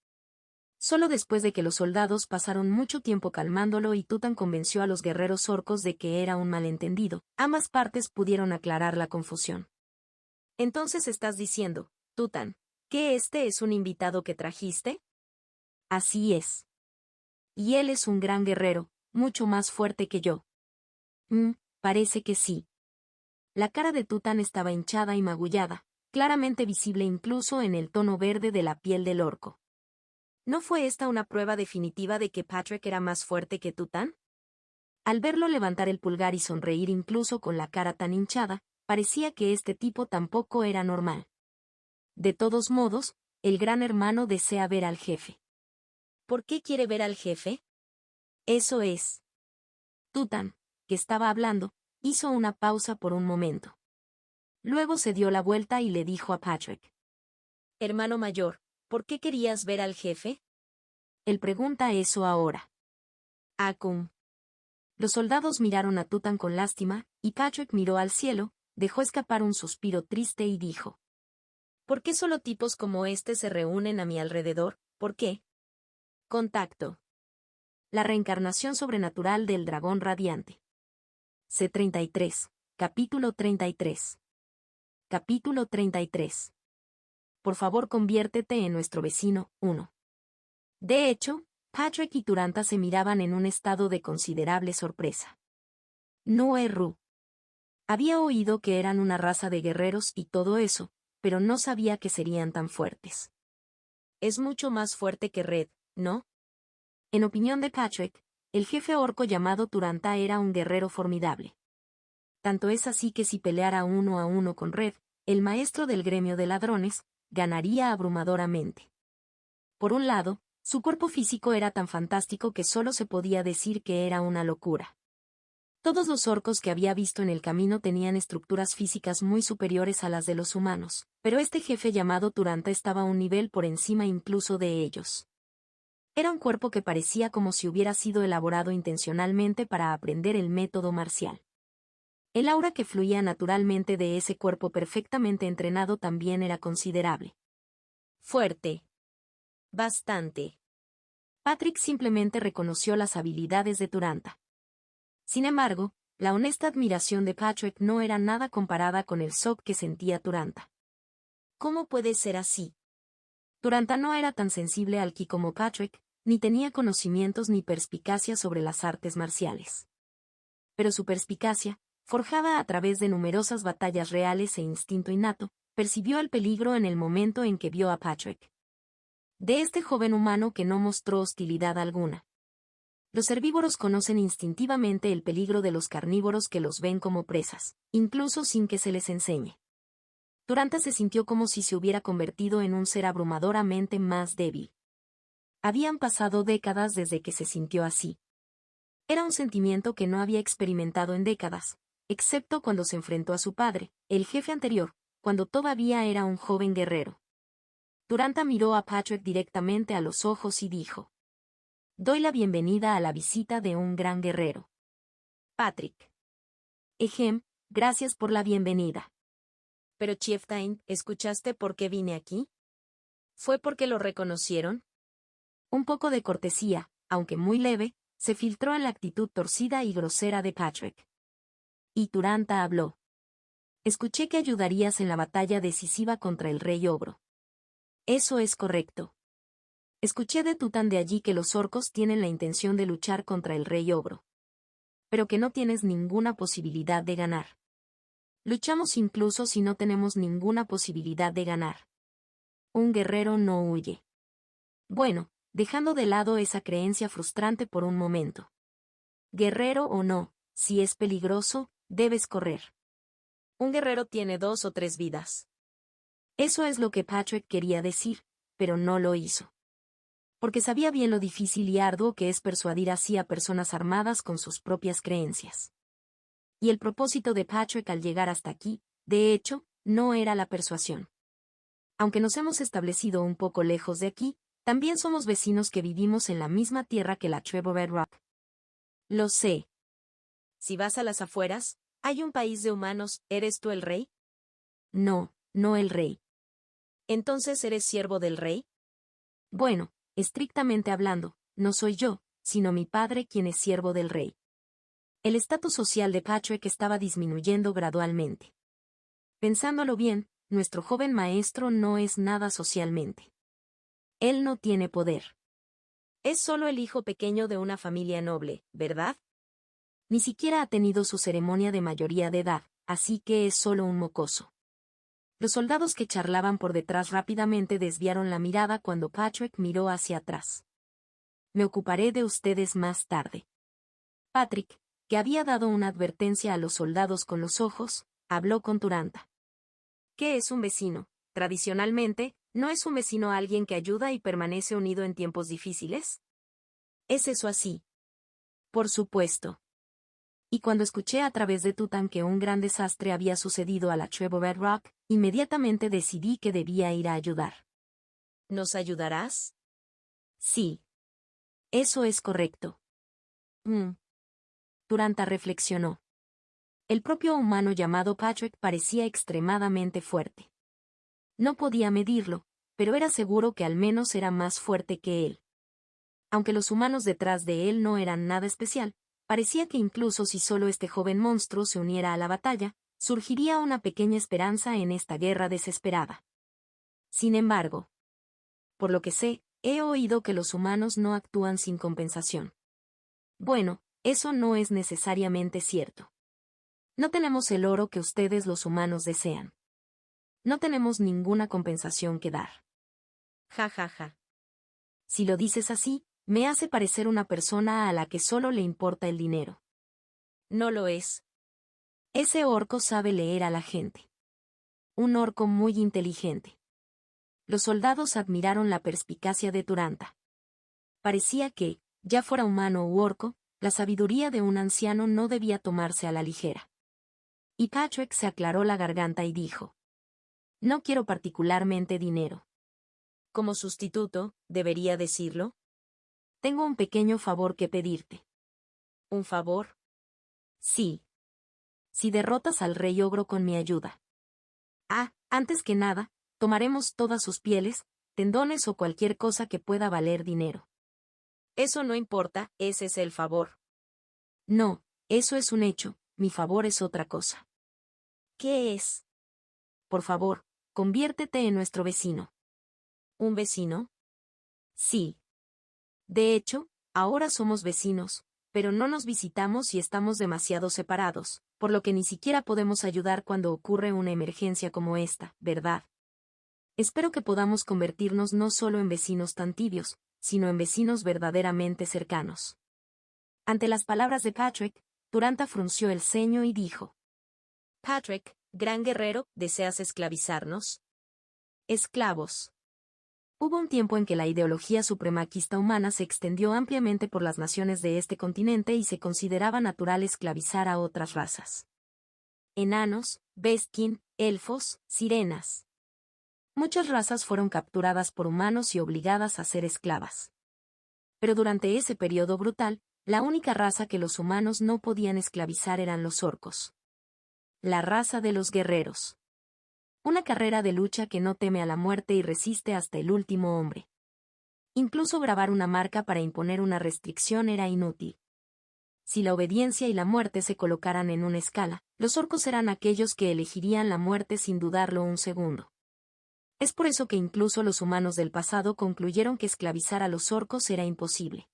Speaker 1: Solo después de que los soldados pasaron mucho tiempo calmándolo y Tutan convenció a los guerreros orcos de que era un malentendido, ambas partes pudieron aclarar la confusión. Entonces estás diciendo, Tutan, ¿que este es un invitado que trajiste? Así es. Y él es un gran guerrero, mucho más fuerte que yo. Parece que sí. La cara de Tutan estaba hinchada y magullada, claramente visible incluso en el tono verde de la piel del orco. ¿No fue esta una prueba definitiva de que Patrick era más fuerte que Tutan? Al verlo levantar el pulgar y sonreír incluso con la cara tan hinchada, parecía que este tipo tampoco era normal. De todos modos, el gran hermano desea ver al jefe. ¿Por qué quiere ver al jefe? Eso es. Tutan, que estaba hablando, hizo una pausa por un momento. Luego se dio la vuelta y le dijo a Patrick. Hermano mayor, ¿por qué querías ver al jefe? Él pregunta eso ahora. Akum. Los soldados miraron a Tutan con lástima, y Patrick miró al cielo, dejó escapar un suspiro triste y dijo. ¿Por qué solo tipos como este se reúnen a mi alrededor? ¿Por qué? Contacto. La reencarnación sobrenatural del dragón radiante. C33. Capítulo 33. Capítulo 33. Por favor conviértete en nuestro vecino, 1. De hecho, Patrick y Turanta se miraban en un estado de considerable sorpresa. No Ru. Había oído que eran una raza de guerreros y todo eso, pero no sabía que serían tan fuertes. Es mucho más fuerte que Red, ¿no? En opinión de Patrick, el jefe orco llamado Turanta era un guerrero formidable. Tanto es así que si peleara uno a uno con Red, el maestro del gremio de ladrones, ganaría abrumadoramente. Por un lado, su cuerpo físico era tan fantástico que solo se podía decir que era una locura. Todos los orcos que había visto en el camino tenían estructuras físicas muy superiores a las de los humanos, pero este jefe llamado Turanta estaba un nivel por encima incluso de ellos. Era un cuerpo que parecía como si hubiera sido elaborado intencionalmente para aprender el método marcial. El aura que fluía naturalmente de ese cuerpo perfectamente entrenado también era considerable. Fuerte. Bastante. Patrick simplemente reconoció las habilidades de Turanta. Sin embargo, la honesta admiración de Patrick no era nada comparada con el shock que sentía Turanta. ¿Cómo puede ser así? Turanta no era tan sensible al ki como Patrick, ni tenía conocimientos ni perspicacia sobre las artes marciales. Pero su perspicacia, forjada a través de numerosas batallas reales e instinto innato, percibió el peligro en el momento en que vio a Patrick. De este joven humano que no mostró hostilidad alguna. Los herbívoros conocen instintivamente el peligro de los carnívoros que los ven como presas, incluso sin que se les enseñe. Turanta se sintió como si se hubiera convertido en un ser abrumadoramente más débil. Habían pasado décadas desde que se sintió así. Era un sentimiento que no había experimentado en décadas, excepto cuando se enfrentó a su padre, el jefe anterior, cuando todavía era un joven guerrero. Turanta miró a Patrick directamente a los ojos y dijo. Doy la bienvenida a la visita de un gran guerrero. Patrick. Gracias por la bienvenida. Pero Chieftain, ¿escuchaste por qué vine aquí? ¿Fue porque lo reconocieron? Un poco de cortesía, aunque muy leve, se filtró en la actitud torcida y grosera de Patrick. Y Turanta habló. Escuché que ayudarías en la batalla decisiva contra el rey ogro. Eso es correcto. Escuché de Tutan de allí que los orcos tienen la intención de luchar contra el rey ogro. Pero que no tienes ninguna posibilidad de ganar. Luchamos incluso si no tenemos ninguna posibilidad de ganar. Un guerrero no huye. Bueno, dejando de lado esa creencia frustrante por un momento. Guerrero o no, si es peligroso, debes correr. Un guerrero tiene 2 o 3 vidas. Eso es lo que Patrick quería decir, pero no lo hizo. Porque sabía bien lo difícil y arduo que es persuadir así a personas armadas con sus propias creencias. Y el propósito de Patrick al llegar hasta aquí, de hecho, no era la persuasión. Aunque nos hemos establecido un poco lejos de aquí, también somos vecinos que vivimos en la misma tierra que la tribu Red Rock. Lo sé. Si vas a las afueras, hay un país de humanos, ¿eres tú el rey? No, no el rey. ¿Entonces eres siervo del rey? Bueno, estrictamente hablando, no soy yo, sino mi padre quien es siervo del rey. El estatus social de Patrick estaba disminuyendo gradualmente. Pensándolo bien, nuestro joven maestro no es nada socialmente. Él no tiene poder. Es solo el hijo pequeño de una familia noble, ¿verdad? Ni siquiera ha tenido su ceremonia de mayoría de edad, así que es solo un mocoso. Los soldados que charlaban por detrás rápidamente desviaron la mirada cuando Patrick miró hacia atrás. Me ocuparé de ustedes más tarde. Patrick, que había dado una advertencia a los soldados con los ojos, habló con Turanta. ¿Qué es un vecino? Tradicionalmente, ¿no es un vecino alguien que ayuda y permanece unido en tiempos difíciles? ¿Es eso así? Por supuesto. Y cuando escuché a través de Tutan que un gran desastre había sucedido a la tribu Red Rock, inmediatamente decidí que debía ir a ayudar. ¿Nos ayudarás? Sí. Eso es correcto. Turanta reflexionó. El propio humano llamado Patrick parecía extremadamente fuerte. No podía medirlo, pero era seguro que al menos era más fuerte que él. Aunque los humanos detrás de él no eran nada especial, parecía que incluso si solo este joven monstruo se uniera a la batalla, surgiría una pequeña esperanza en esta guerra desesperada. Sin embargo, por lo que sé, he oído que los humanos no actúan sin compensación. Bueno, eso no es necesariamente cierto. No tenemos el oro que ustedes los humanos desean. No tenemos ninguna compensación que dar. Ja ja ja. Si lo dices así, me hace parecer una persona a la que solo le importa el dinero. No lo es. Ese orco sabe leer a la gente. Un orco muy inteligente. Los soldados admiraron la perspicacia de Turanta. Parecía que, ya fuera humano u orco, la sabiduría de un anciano no debía tomarse a la ligera. Y Patrick se aclaró la garganta y dijo: No quiero particularmente dinero. Como sustituto, ¿debería decirlo? Tengo un pequeño favor que pedirte. ¿Un favor? Sí. Si derrotas al rey ogro con mi ayuda. Antes que nada, tomaremos todas sus pieles, tendones o cualquier cosa que pueda valer dinero. Eso no importa, ese es el favor. No, eso es un hecho, mi favor es otra cosa. ¿Qué es? Por favor, conviértete en nuestro vecino. ¿Un vecino? Sí. De hecho, ahora somos vecinos, pero no nos visitamos y estamos demasiado separados, por lo que ni siquiera podemos ayudar cuando ocurre una emergencia como esta, ¿verdad? Espero que podamos convertirnos no solo en vecinos tan tibios, sino en vecinos verdaderamente cercanos. Ante las palabras de Patrick, Turanta frunció el ceño y dijo: Patrick, gran guerrero, ¿deseas esclavizarnos? Esclavos. Hubo un tiempo en que la ideología supremaquista humana se extendió ampliamente por las naciones de este continente y se consideraba natural esclavizar a otras razas. Enanos, Vestkin, elfos, sirenas. Muchas razas fueron capturadas por humanos y obligadas a ser esclavas. Pero durante ese periodo brutal, la única raza que los humanos no podían esclavizar eran los orcos. La raza de los guerreros. Una carrera de lucha que no teme a la muerte y resiste hasta el último hombre. Incluso grabar una marca para imponer una restricción era inútil. Si la obediencia y la muerte se colocaran en una escala, los orcos eran aquellos que elegirían la muerte sin dudarlo un segundo. Es por eso que incluso los humanos del pasado concluyeron que esclavizar a los orcos era imposible.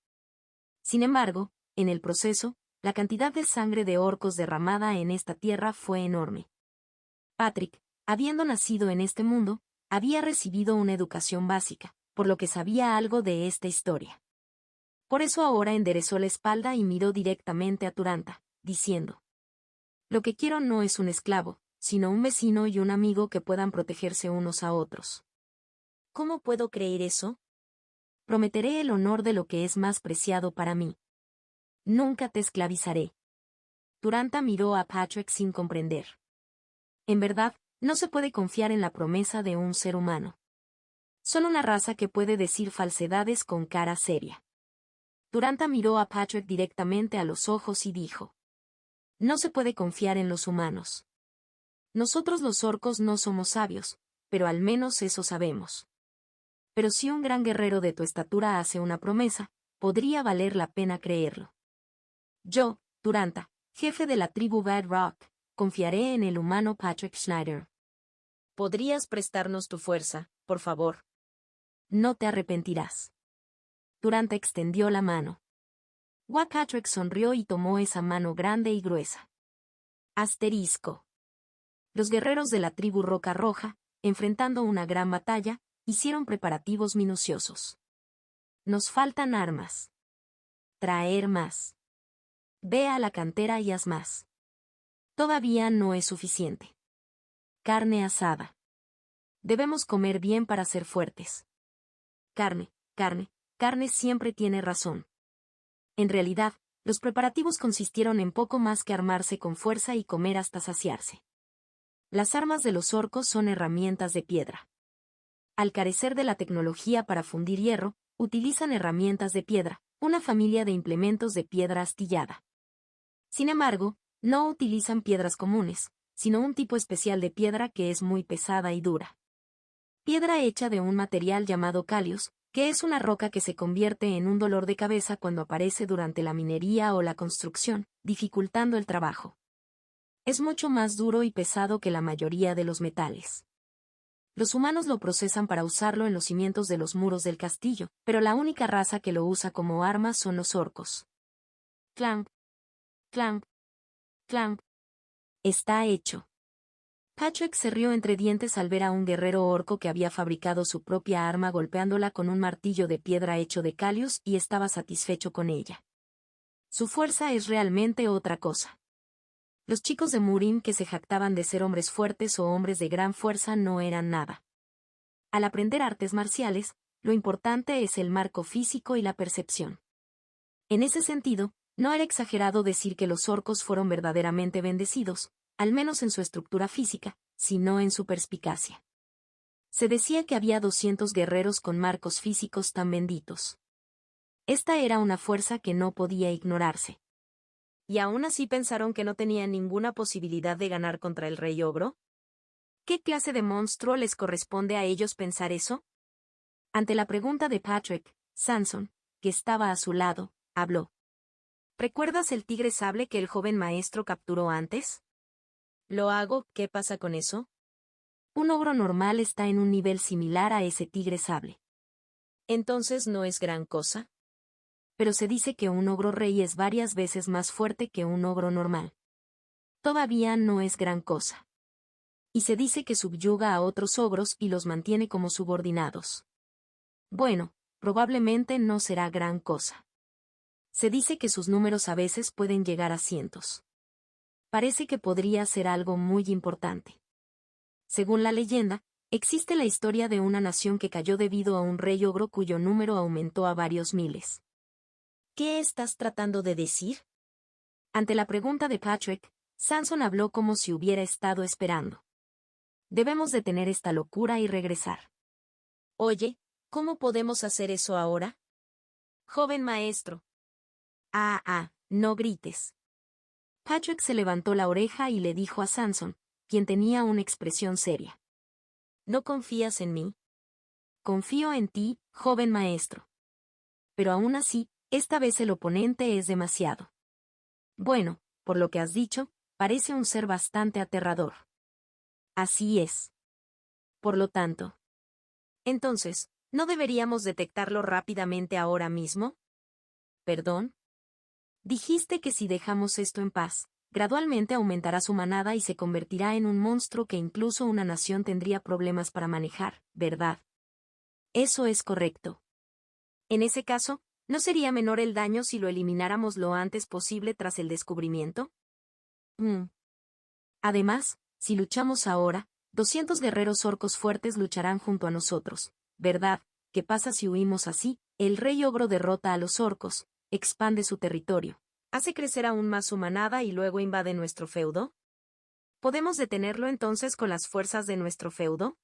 Speaker 1: Sin embargo, en el proceso, la cantidad de sangre de orcos derramada en esta tierra fue enorme. Patrick, habiendo nacido en este mundo, había recibido una educación básica, por lo que sabía algo de esta historia. Por eso ahora enderezó la espalda y miró directamente a Turanta, diciendo: Lo que quiero no es un esclavo, sino un vecino y un amigo que puedan protegerse unos a otros. ¿Cómo puedo creer eso? Prometeré el honor de lo que es más preciado para mí. Nunca te esclavizaré. Turanta miró a Patrick sin comprender. En verdad, no se puede confiar en la promesa de un ser humano. Son una raza que puede decir falsedades con cara seria. Turanta miró a Patrick directamente a los ojos y dijo: No se puede confiar en los humanos. Nosotros los orcos no somos sabios, pero al menos eso sabemos. Pero si un gran guerrero de tu estatura hace una promesa, podría valer la pena creerlo. Yo, Duranta, jefe de la tribu Bad Rock, confiaré en el humano Patrick Schneider. ¿Podrías prestarnos tu fuerza, por favor? No te arrepentirás. Duranta extendió la mano. Patrick sonrió y tomó esa mano grande y gruesa. Asterisco. Los guerreros de la tribu Roca Roja, enfrentando una gran batalla, hicieron preparativos minuciosos. Nos faltan armas. Traer más. Ve a la cantera y haz más. Todavía no es suficiente. Carne asada. Debemos comer bien para ser fuertes. Carne, carne, carne siempre tiene razón. En realidad, los preparativos consistieron en poco más que armarse con fuerza y comer hasta saciarse. Las armas de los orcos son herramientas de piedra. Al carecer de la tecnología para fundir hierro, utilizan herramientas de piedra, una familia de implementos de piedra astillada. Sin embargo, no utilizan piedras comunes, sino un tipo especial de piedra que es muy pesada y dura. Piedra hecha de un material llamado calios, que es una roca que se convierte en un dolor de cabeza cuando aparece durante la minería o la construcción, dificultando el trabajo. Es mucho más duro y pesado que la mayoría de los metales. Los humanos lo procesan para usarlo en los cimientos de los muros del castillo, pero la única raza que lo usa como arma son los orcos. Clamp, clamp, clamp. Está hecho. Patrick se rió entre dientes al ver a un guerrero orco que había fabricado su propia arma golpeándola con un martillo de piedra hecho de calios y estaba satisfecho con ella. Su fuerza es realmente otra cosa. Los chicos de Murim que se jactaban de ser hombres fuertes o hombres de gran fuerza no eran nada. Al aprender artes marciales, lo importante es el marco físico y la percepción. En ese sentido, no era exagerado decir que los orcos fueron verdaderamente bendecidos, al menos en su estructura física, sino en su perspicacia. Se decía que había 200 guerreros con marcos físicos tan benditos. Esta era una fuerza que no podía ignorarse. ¿Y aún así pensaron que no tenían ninguna posibilidad de ganar contra el rey ogro? ¿Qué clase de monstruo les corresponde a ellos pensar eso? Ante la pregunta de Patrick, Samson, que estaba a su lado, habló. ¿Recuerdas el tigre sable que el joven maestro capturó antes? Lo hago, ¿qué pasa con eso? Un ogro normal está en un nivel similar a ese tigre sable. Entonces no es gran cosa. Pero se dice que un ogro rey es varias veces más fuerte que un ogro normal. Todavía no es gran cosa. Y se dice que subyuga a otros ogros y los mantiene como subordinados. Bueno, probablemente no será gran cosa. Se dice que sus números a veces pueden llegar a cientos. Parece que podría ser algo muy importante. Según la leyenda, existe la historia de una nación que cayó debido a un rey ogro cuyo número aumentó a varios miles. ¿Qué estás tratando de decir? Ante la pregunta de Patrick, Samson habló como si hubiera estado esperando. Debemos detener esta locura y regresar. Oye, ¿cómo podemos hacer eso ahora? Joven maestro. No grites. Patrick se levantó la oreja y le dijo a Samson, quien tenía una expresión seria. ¿No confías en mí? Confío en ti, joven maestro. Pero aún así, esta vez el oponente es demasiado. Bueno, por lo que has dicho, parece un ser bastante aterrador. Así es. Por lo tanto. Entonces, ¿no deberíamos detectarlo rápidamente ahora mismo? ¿Perdón? Dijiste que si dejamos esto en paz, gradualmente aumentará su manada y se convertirá en un monstruo que incluso una nación tendría problemas para manejar, ¿verdad? Eso es correcto. En ese caso, ¿no sería menor el daño si lo elimináramos lo antes posible tras el descubrimiento? Además, si luchamos ahora, 200 guerreros orcos fuertes lucharán junto a nosotros, ¿verdad? ¿Qué pasa si huimos así? El rey ogro derrota a los orcos, expande su territorio, hace crecer aún más su manada y luego invade nuestro feudo. ¿Podemos detenerlo entonces con las fuerzas de nuestro feudo?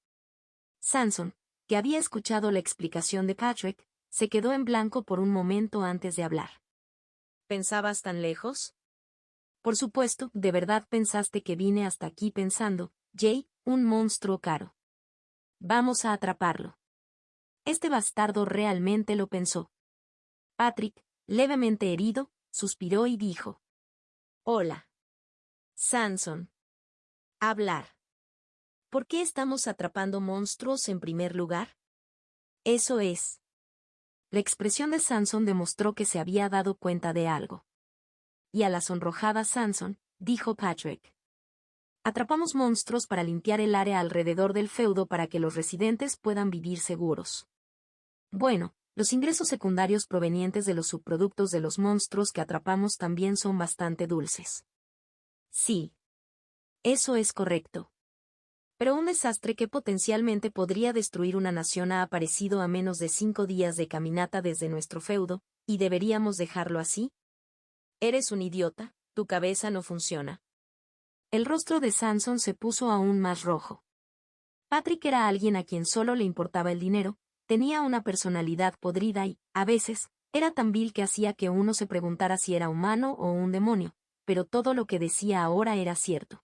Speaker 1: Samson, que había escuchado la explicación de Patrick, se quedó en blanco por un momento antes de hablar. ¿Pensabas tan lejos? Por supuesto, ¿de verdad pensaste que vine hasta aquí pensando, Jay, un monstruo caro? Vamos a atraparlo. Este bastardo realmente lo pensó. Patrick, levemente herido, suspiró y dijo: Hola. Sanson. Hablar. ¿Por qué estamos atrapando monstruos en primer lugar? Eso es. La expresión de Sanson demostró que se había dado cuenta de algo. Y a la sonrojada Sanson, dijo Patrick: Atrapamos monstruos para limpiar el área alrededor del feudo para que los residentes puedan vivir seguros. Bueno, los ingresos secundarios provenientes de los subproductos de los monstruos que atrapamos también son bastante dulces. Sí. Eso es correcto. Pero un desastre que potencialmente podría destruir una nación ha aparecido a menos de 5 días de caminata desde nuestro feudo, ¿y deberíamos dejarlo así? Eres un idiota, tu cabeza no funciona. El rostro de Sanson se puso aún más rojo. Patrick era alguien a quien solo le importaba el dinero, tenía una personalidad podrida y, a veces, era tan vil que hacía que uno se preguntara si era humano o un demonio, pero todo lo que decía ahora era cierto.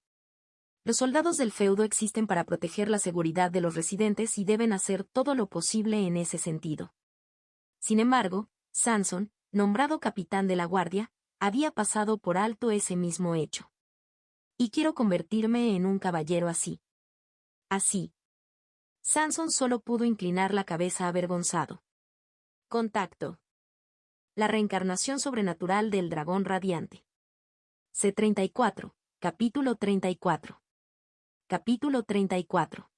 Speaker 1: Los soldados del feudo existen para proteger la seguridad de los residentes y deben hacer todo lo posible en ese sentido. Sin embargo, Sanson, nombrado capitán de la guardia, había pasado por alto ese mismo hecho. Y quiero convertirme en un caballero así. Así. Sanson solo pudo inclinar la cabeza avergonzado. Contacto. La reencarnación sobrenatural del dragón radiante. C34, capítulo 34. Capítulo 34.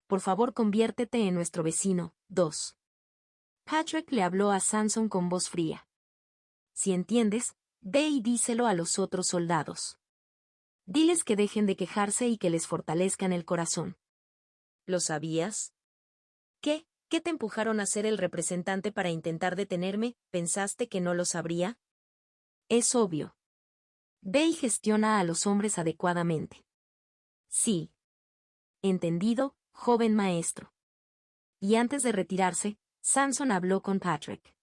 Speaker 1: Por favor, conviértete en nuestro vecino. 2. Patrick le habló a Sanson con voz fría. Si entiendes, ve y díselo a los otros soldados. Diles que dejen de quejarse y que les fortalezcan el corazón. ¿Lo sabías? ¿Qué? ¿Qué te empujaron a ser el representante para intentar detenerme? ¿Pensaste que no lo sabría? Es obvio. Ve y gestiona a los hombres adecuadamente. Sí. Entendido, joven maestro. Y antes de retirarse, Sanson habló con Patrick.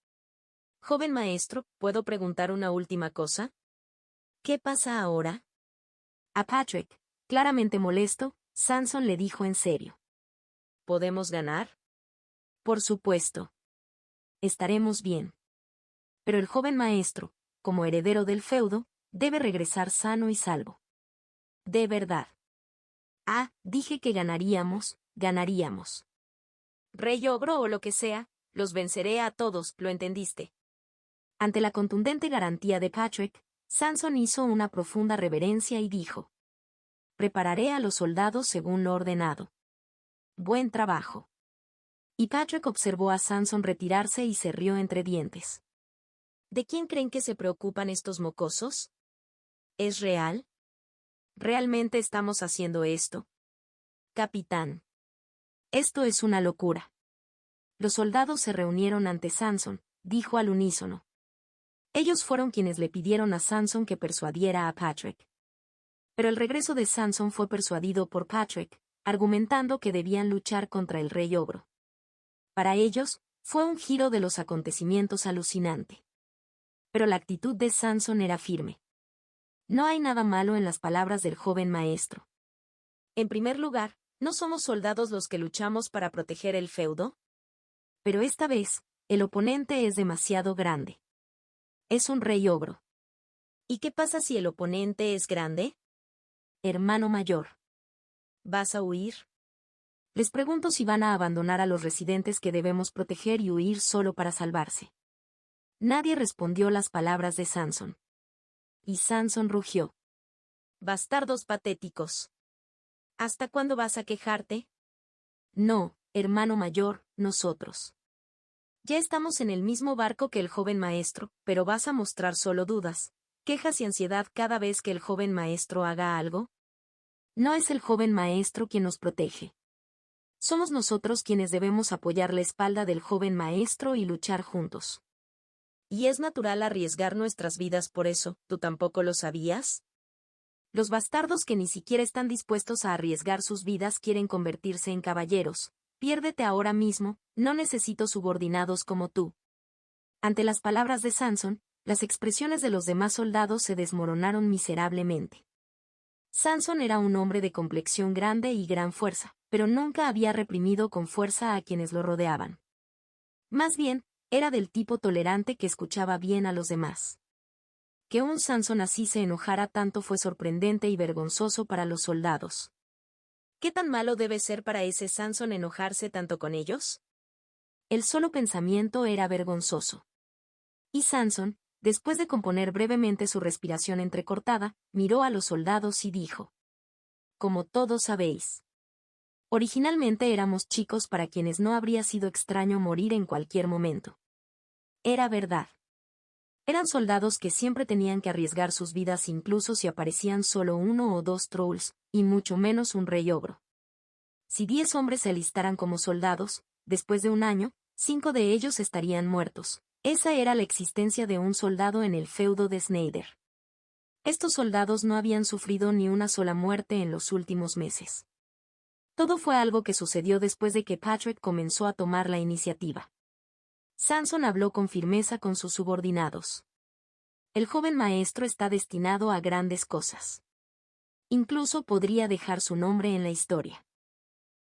Speaker 1: Joven maestro, ¿puedo preguntar una última cosa? ¿Qué pasa ahora? A Patrick, claramente molesto, Sanson le dijo en serio. ¿Podemos ganar? Por supuesto. Estaremos bien. Pero el joven maestro, como heredero del feudo, debe regresar sano y salvo. De verdad. Ah, dije que ganaríamos, ganaríamos. Rey ogro o lo que sea, los venceré a todos, ¿lo entendiste? Ante la contundente garantía de Patrick, Sanson hizo una profunda reverencia y dijo: Prepararé a los soldados según lo ordenado. Buen trabajo. Y Patrick observó a Sanson retirarse y se rió entre dientes. ¿De quién creen que se preocupan estos mocosos? ¿Es real? ¿Realmente estamos haciendo esto? Capitán. Esto es una locura. Los soldados se reunieron ante Sanson, dijo al unísono. Ellos fueron quienes le pidieron a Sanson que persuadiera a Patrick. Pero el regreso de Sanson fue persuadido por Patrick, argumentando que debían luchar contra el rey ogro. Para ellos, fue un giro de los acontecimientos alucinante. Pero la actitud de Sanson era firme. No hay nada malo en las palabras del joven maestro. En primer lugar, ¿no somos soldados los que luchamos para proteger el feudo? Pero esta vez, el oponente es demasiado grande. Es un rey ogro. ¿Y qué pasa si el oponente es grande? Hermano mayor. ¿Vas a huir? Les pregunto si van a abandonar a los residentes que debemos proteger y huir solo para salvarse. Nadie respondió las palabras de Sanson. Y Sanson rugió. Bastardos patéticos. ¿Hasta cuándo vas a quejarte? No, hermano mayor, nosotros. Ya estamos en el mismo barco que el joven maestro, pero vas a mostrar solo dudas, quejas y ansiedad cada vez que el joven maestro haga algo. No es el joven maestro quien nos protege. Somos nosotros quienes debemos apoyar la espalda del joven maestro y luchar juntos. Y es natural arriesgar nuestras vidas por eso, ¿tú tampoco lo sabías? Los bastardos que ni siquiera están dispuestos a arriesgar sus vidas quieren convertirse en caballeros. Piérdete ahora mismo, no necesito subordinados como tú. Ante las palabras de Sanson, las expresiones de los demás soldados se desmoronaron miserablemente. Sanson era un hombre de complexión grande y gran fuerza, pero nunca había reprimido con fuerza a quienes lo rodeaban. Más bien, era del tipo tolerante que escuchaba bien a los demás. Que un Sansón así se enojara tanto fue sorprendente y vergonzoso para los soldados. ¿Qué tan malo debe ser para ese Sansón enojarse tanto con ellos? El solo pensamiento era vergonzoso. Y Sansón, después de componer brevemente su respiración entrecortada, miró a los soldados y dijo: Como todos sabéis, originalmente éramos chicos para quienes no habría sido extraño morir en cualquier momento. Era verdad. Eran soldados que siempre tenían que arriesgar sus vidas incluso si aparecían solo 1 o 2 trolls, y mucho menos un rey ogro. Si 10 hombres se alistaran como soldados, después de un año, 5 de ellos estarían muertos. Esa era la existencia de un soldado en el feudo de Snyder. Estos soldados no habían sufrido ni una sola muerte en los últimos meses. Todo fue algo que sucedió después de que Patrick comenzó a tomar la iniciativa. Sansón habló con firmeza con sus subordinados. El joven maestro está destinado a grandes cosas. Incluso podría dejar su nombre en la historia.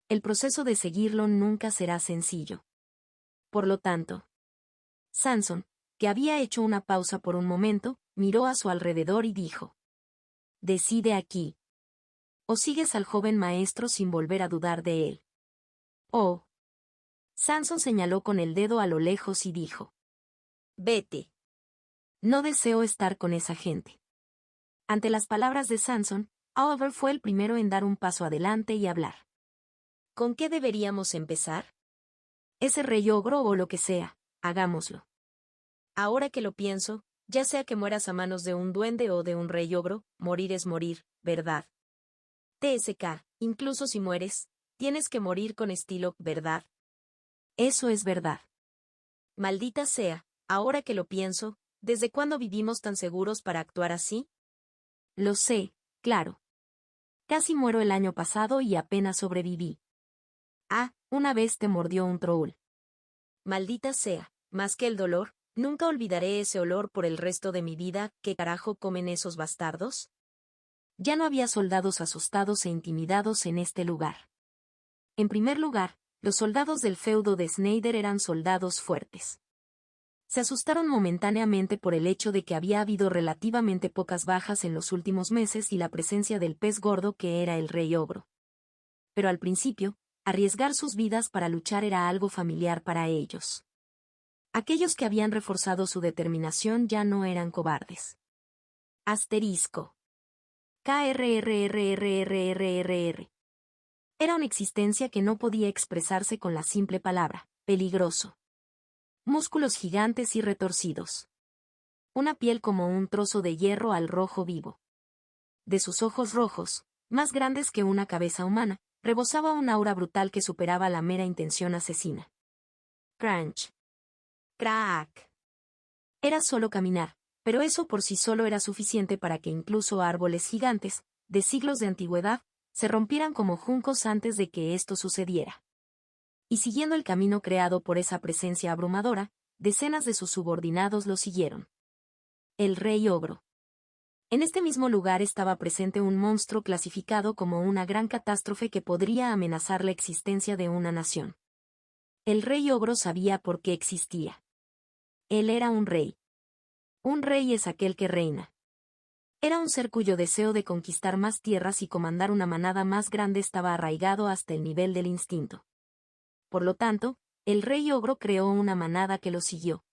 Speaker 1: El proceso de seguirlo nunca será sencillo. Por lo tanto, Sansón, que había hecho una pausa por un momento, miró a su alrededor y dijo: Decide aquí. O sigues al joven maestro sin volver a dudar de él. Oh. Sansón señaló con el dedo a lo lejos y dijo: Vete. No deseo estar con esa gente. Ante las palabras de Sansón, Oliver fue el primero en dar un paso adelante y hablar. ¿Con qué deberíamos empezar? Ese rey ogro o lo que sea, hagámoslo. Ahora que lo pienso, ya sea que mueras a manos de un duende o de un rey ogro, morir es morir, ¿verdad? TSK, incluso si mueres, tienes que morir con estilo, ¿verdad? Eso es verdad. Maldita sea, ahora que lo pienso, ¿desde cuándo vivimos tan seguros para actuar así? Lo sé, claro. Casi muero el año pasado y apenas sobreviví. Ah, una vez te mordió un troll. Maldita sea, más que el dolor, nunca olvidaré ese olor por el resto de mi vida. ¿Qué carajo comen esos bastardos? Ya no había soldados asustados e intimidados en este lugar. En primer lugar, los soldados del feudo de Snyder eran soldados fuertes. Se asustaron momentáneamente por el hecho de que había habido relativamente pocas bajas en los últimos meses y la presencia del pez gordo que era el rey ogro. Pero al principio, arriesgar sus vidas para luchar era algo familiar para ellos. Aquellos que habían reforzado su determinación ya no eran cobardes. Asterisco. KRRRRRRRR. Era una existencia que no podía expresarse con la simple palabra, peligroso. Músculos gigantes y retorcidos. Una piel como un trozo de hierro al rojo vivo. De sus ojos rojos, más grandes que una cabeza humana, rebosaba un aura brutal que superaba la mera intención asesina. Crunch. Crack. Era solo caminar, pero eso por sí solo era suficiente para que incluso árboles gigantes, de siglos de antigüedad, se rompieran como juncos antes de que esto sucediera. Y siguiendo el camino creado por esa presencia abrumadora, decenas de sus subordinados lo siguieron. El rey ogro. En este mismo lugar estaba presente un monstruo clasificado como una gran catástrofe que podría amenazar la existencia de una nación. El rey ogro sabía por qué existía. Él era un rey. Un rey es aquel que reina. Era un ser cuyo deseo de conquistar más tierras y comandar una manada más grande estaba arraigado hasta el nivel del instinto. Por lo tanto, el rey ogro creó una manada que lo siguió.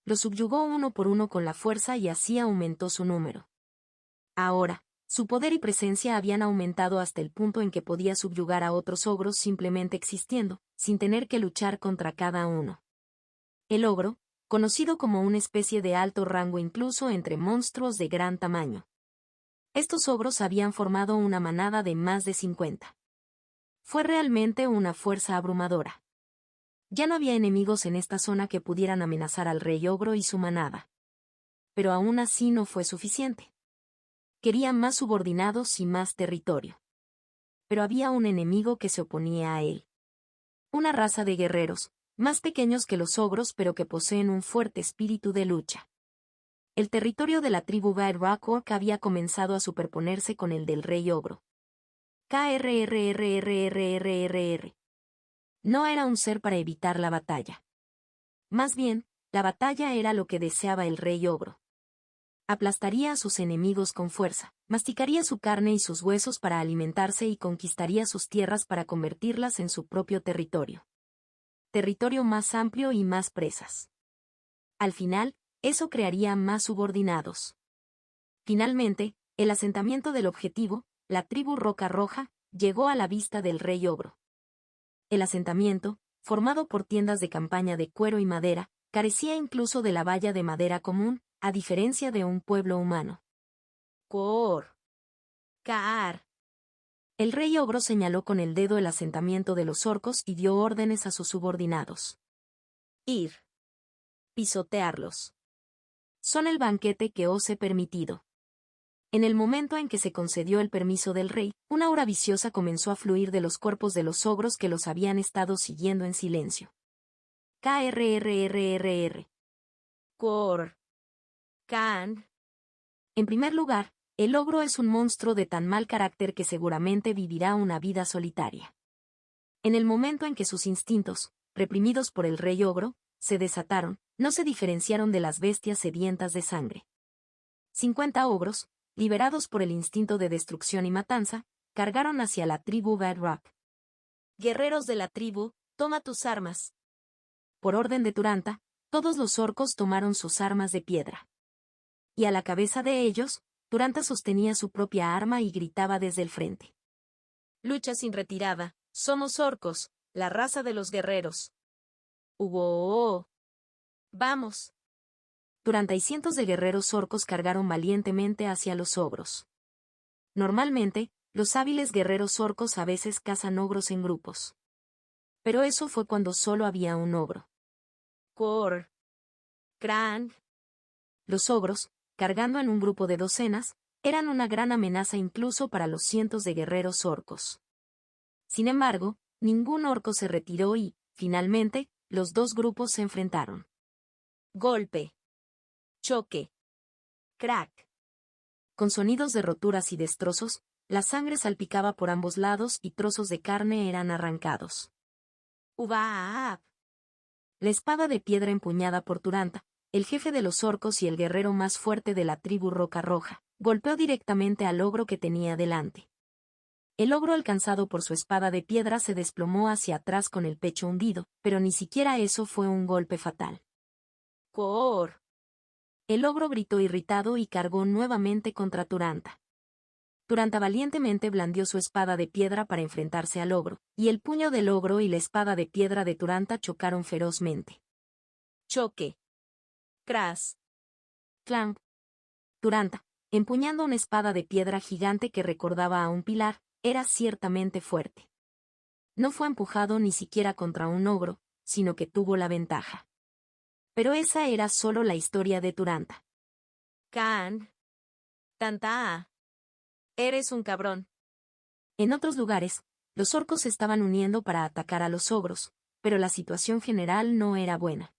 Speaker 1: Lo subyugó uno por uno con la fuerza y así aumentó su número. Ahora, su poder y presencia habían aumentado hasta el punto en que podía subyugar a otros ogros simplemente existiendo, sin tener que luchar contra cada uno. El ogro, conocido como una especie de alto rango incluso entre monstruos de gran tamaño. Estos ogros habían formado una manada de más de 50. Fue realmente una fuerza abrumadora. Ya no había enemigos en esta zona que pudieran amenazar al rey ogro y su manada. Pero aún así no fue suficiente. Quería más subordinados y más territorio. Pero había un enemigo que se oponía a él. Una raza de guerreros, más pequeños que los ogros pero que poseen un fuerte espíritu de lucha. El territorio de la tribu Bad Rock Orc había comenzado a superponerse con el del rey ogro. KRRRRRRRR. No era un ser para evitar la batalla. Más bien, la batalla era lo que deseaba el rey ogro. Aplastaría a sus enemigos con fuerza, masticaría su carne y sus huesos para alimentarse y conquistaría sus tierras para convertirlas en su propio territorio. Territorio más amplio y más presas. Al final, eso crearía más subordinados. Finalmente, el asentamiento del objetivo, la tribu Roca Roja, llegó a la vista del rey ogro. El asentamiento, formado por tiendas de campaña de cuero y madera, carecía incluso de la valla de madera común, a diferencia de un pueblo humano. Coor. Caar. El rey ogro señaló con el dedo el asentamiento de los orcos y dio órdenes a sus subordinados. Ir. Pisotearlos. Son el banquete que os he permitido. En el momento en que se concedió el permiso del rey, una aura viciosa comenzó a fluir de los cuerpos de los ogros que los habían estado siguiendo en silencio. KRRRRR. Kor. Kan. En primer lugar, el ogro es un monstruo de tan mal carácter que seguramente vivirá una vida solitaria. En el momento en que sus instintos, reprimidos por el rey ogro, se desataron, no se diferenciaron de las bestias sedientas de sangre. 50 ogros, liberados por el instinto de destrucción y matanza, cargaron hacia la tribu Bedrock. Guerreros de la tribu, toma tus armas. Por orden de Turanta, todos los orcos tomaron sus armas de piedra. Y a la cabeza de ellos, Turanta sostenía su propia arma y gritaba desde el frente. Lucha sin retirada, somos orcos, la raza de los guerreros. ¡Uo! ¡Vamos! Turanta y cientos de guerreros orcos cargaron valientemente hacia los ogros. Normalmente, los hábiles guerreros orcos a veces cazan ogros en grupos. Pero eso fue cuando solo había un ogro. Kor. Krang. Los ogros, cargando en un grupo de docenas, eran una gran amenaza incluso para los cientos de guerreros orcos. Sin embargo, ningún orco se retiró y, finalmente, los dos grupos se enfrentaron. Golpe. Choque. Crack. Con sonidos de roturas y destrozos, la sangre salpicaba por ambos lados y trozos de carne eran arrancados. ¡Uvaap! La espada de piedra empuñada por Turanta, el jefe de los orcos y el guerrero más fuerte de la tribu Roca Roja, golpeó directamente al ogro que tenía delante. El ogro alcanzado por su espada de piedra se desplomó hacia atrás con el pecho hundido, pero ni siquiera eso fue un golpe fatal. ¡Coor! El ogro gritó irritado y cargó nuevamente contra Turanta. Turanta valientemente blandió su espada de piedra para enfrentarse al ogro, y el puño del ogro y la espada de piedra de Turanta chocaron ferozmente. Choque. Crash. Clank. Turanta, empuñando una espada de piedra gigante que recordaba a un pilar, era ciertamente fuerte. No fue empujado ni siquiera contra un ogro, sino que tuvo la ventaja. Pero esa era solo la historia de Turanta. Khan. Tanta. Eres un cabrón. En otros lugares, los orcos se estaban uniendo para atacar a los ogros, pero la situación general no era buena.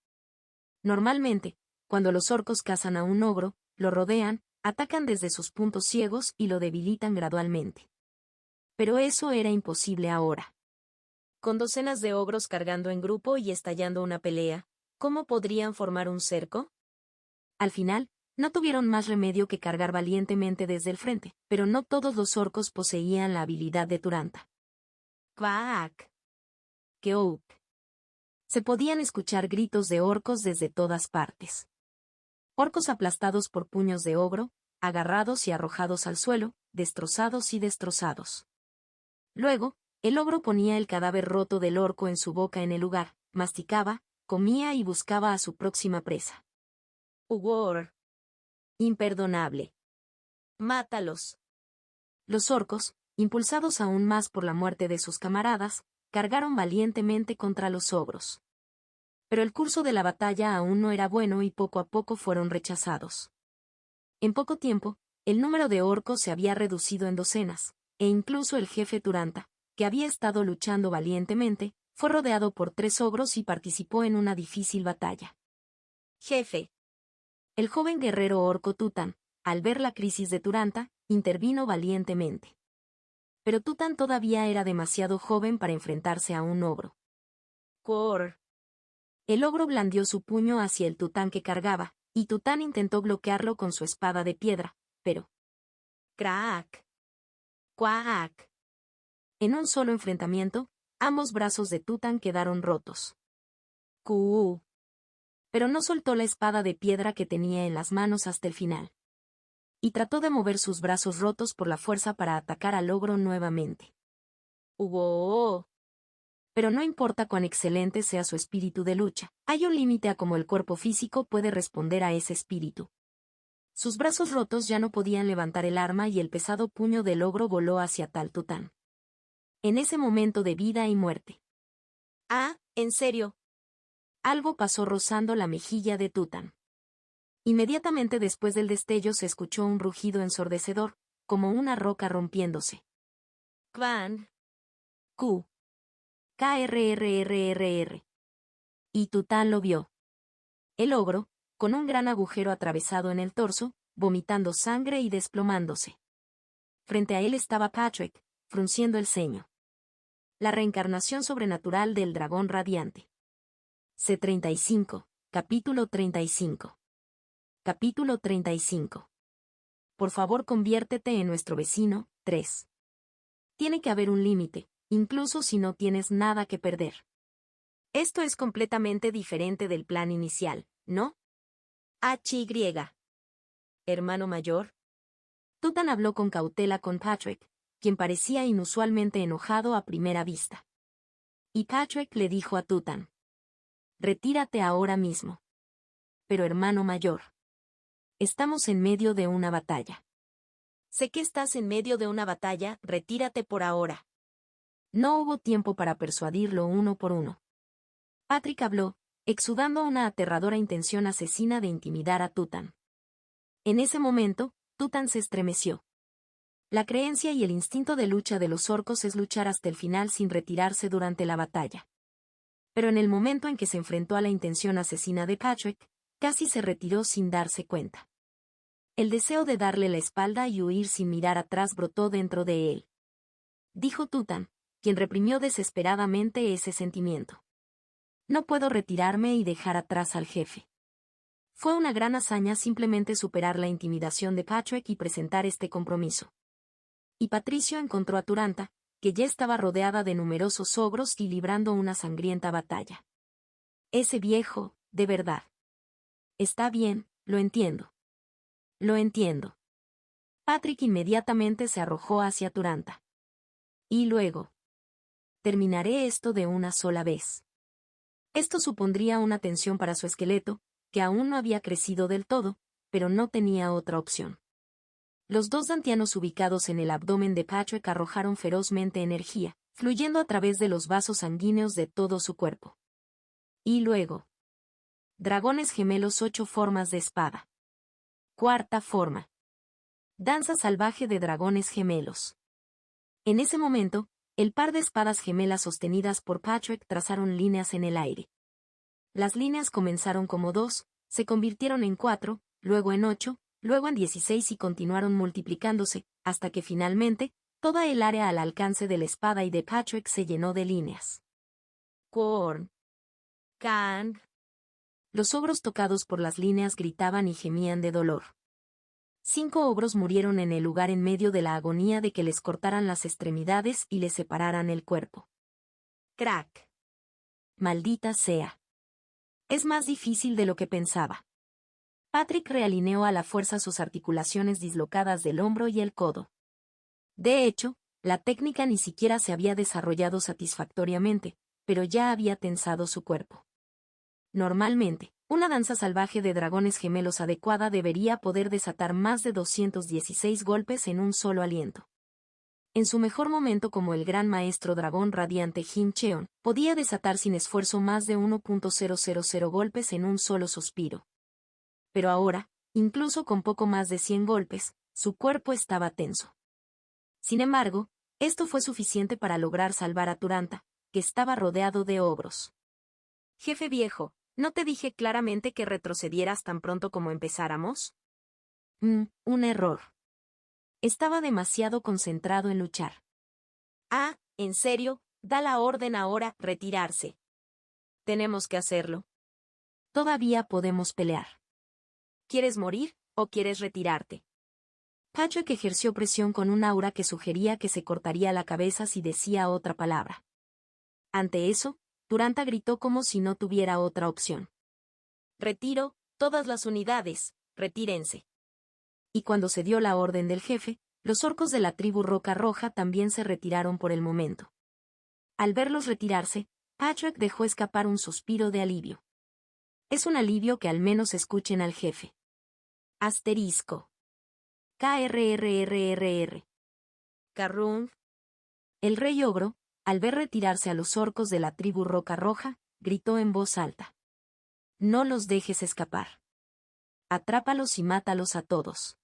Speaker 1: Normalmente, cuando los orcos cazan a un ogro, lo rodean, atacan desde sus puntos ciegos y lo debilitan gradualmente. Pero eso era imposible ahora. Con docenas de ogros cargando en grupo y estallando una pelea, ¿cómo podrían formar un cerco? Al final, no tuvieron más remedio que cargar valientemente desde el frente, pero no todos los orcos poseían la habilidad de Turanta. ¡Quack! ¡Keouk! Se podían escuchar gritos de orcos desde todas partes. Orcos aplastados por puños de ogro, agarrados y arrojados al suelo, destrozados y destrozados. Luego, el ogro ponía el cadáver roto del orco en su boca en el lugar, masticaba, comía y buscaba a su próxima presa. Ugor. Imperdonable. Mátalos. Los orcos, impulsados aún más por la muerte de sus camaradas, cargaron valientemente contra los ogros. Pero el curso de la batalla aún no era bueno y poco a poco fueron rechazados. En poco tiempo, el número de orcos se había reducido en docenas, e incluso el jefe Turanta, que había estado luchando valientemente, fue rodeado por 3 ogros y participó en una difícil batalla. Jefe. El joven guerrero orco Tutan, al ver la crisis de Turanta, intervino valientemente. Pero Tutan todavía era demasiado joven para enfrentarse a un ogro. Kor. El ogro blandió su puño hacia el Tután que cargaba, y Tután intentó bloquearlo con su espada de piedra, pero... ¡Crack! ¡Cuac! En un solo enfrentamiento, ambos brazos de Tután quedaron rotos. ¡Cu! Pero no soltó la espada de piedra que tenía en las manos hasta el final. Y trató de mover sus brazos rotos por la fuerza para atacar al ogro nuevamente. ¡Uo! Pero no importa cuán excelente sea su espíritu de lucha, hay un límite a cómo el cuerpo físico puede responder a ese espíritu. Sus brazos rotos ya no podían levantar el arma y el pesado puño del ogro voló hacia tal Tután. En ese momento de vida y muerte. Ah, ¿en serio? Algo pasó rozando la mejilla de Tután. Inmediatamente después del destello se escuchó un rugido ensordecedor, como una roca rompiéndose. Kvan. Q. KRRRRR. Y Tután lo vio. El ogro, con un gran agujero atravesado en el torso, vomitando sangre y desplomándose. Frente a él estaba Patrick, frunciendo el ceño. La reencarnación sobrenatural del dragón radiante. C35, capítulo 35. Capítulo 35. Por favor, conviértete en nuestro vecino. 3. Tiene que haber un límite, incluso si no tienes nada que perder. Esto es completamente diferente del plan inicial, ¿no? HY. Hermano mayor. Tután habló con cautela con Patrick, quien parecía inusualmente enojado a primera vista. Y Patrick le dijo a Tután: retírate ahora mismo. Pero hermano mayor. Estamos en medio de una batalla. Sé que estás en medio de una batalla, retírate por ahora. No hubo tiempo para persuadirlo uno por uno. Patrick habló, exudando una aterradora intención asesina de intimidar a Tután. En ese momento, Tután se estremeció. La creencia y el instinto de lucha de los orcos es luchar hasta el final sin retirarse durante la batalla. Pero en el momento en que se enfrentó a la intención asesina de Patrick, casi se retiró sin darse cuenta. El deseo de darle la espalda y huir sin mirar atrás brotó dentro de él. Dijo Tután, quien reprimió desesperadamente ese sentimiento. No puedo retirarme y dejar atrás al jefe. Fue una gran hazaña simplemente superar la intimidación de Patrick y presentar este compromiso. Y Patricio encontró a Turanta, que ya estaba rodeada de numerosos ogros y librando una sangrienta batalla. Ese viejo, de verdad. Está bien, lo entiendo. Lo entiendo. Patrick inmediatamente se arrojó hacia Turanta. Y luego. Terminaré esto de una sola vez. Esto supondría una tensión para su esqueleto, que aún no había crecido del todo, pero no tenía otra opción. Los dos dantianos ubicados en el abdomen de Patrick arrojaron ferozmente energía, fluyendo a través de los vasos sanguíneos de todo su cuerpo. Y luego. Dragones gemelos 8 formas de espada. Cuarta forma. Danza salvaje de dragones gemelos. En ese momento, el par de espadas gemelas sostenidas por Patrick trazaron líneas en el aire. Las líneas comenzaron como 2, se convirtieron en 4, luego en 8, luego en 16 y continuaron multiplicándose, hasta que finalmente, toda el área al alcance de la espada y de Patrick se llenó de líneas. Korn. Kang. Los ogros tocados por las líneas gritaban y gemían de dolor. 5 ogros murieron en el lugar en medio de la agonía de que les cortaran las extremidades y les separaran el cuerpo. Crack. Maldita sea. Es más difícil de lo que pensaba. Patrick realineó a la fuerza sus articulaciones dislocadas del hombro y el codo. De hecho, la técnica ni siquiera se había desarrollado satisfactoriamente, pero ya había tensado su cuerpo. Normalmente, una danza salvaje de dragones gemelos adecuada debería poder desatar más de 216 golpes en un solo aliento. En su mejor momento como el gran maestro dragón radiante Jin Cheon, podía desatar sin esfuerzo más de 1.000 golpes en un solo suspiro. Pero ahora, incluso con poco más de 100 golpes, su cuerpo estaba tenso. Sin embargo, esto fue suficiente para lograr salvar a Turanta, que estaba rodeado de ogros. Jefe viejo, ¿no te dije claramente que retrocedieras tan pronto como empezáramos? Un error. Estaba demasiado concentrado en luchar. Ah, ¿en serio? Da la orden ahora, retirarse. Tenemos que hacerlo. Todavía podemos pelear. ¿Quieres morir, o quieres retirarte? Patrick ejerció presión con un aura que sugería que se cortaría la cabeza si decía otra palabra. Ante eso, Duranta gritó como si no tuviera otra opción. Retiro, todas las unidades, retírense. Y cuando se dio la orden del jefe, los orcos de la tribu Roca Roja también se retiraron por el momento. Al verlos retirarse, Patrick dejó escapar un suspiro de alivio. Es un alivio que al menos escuchen al jefe. Asterisco. KRRRRR. Carrung. El rey ogro, al ver retirarse a los orcos de la tribu Roca Roja, gritó en voz alta. No los dejes escapar. Atrápalos y mátalos a todos.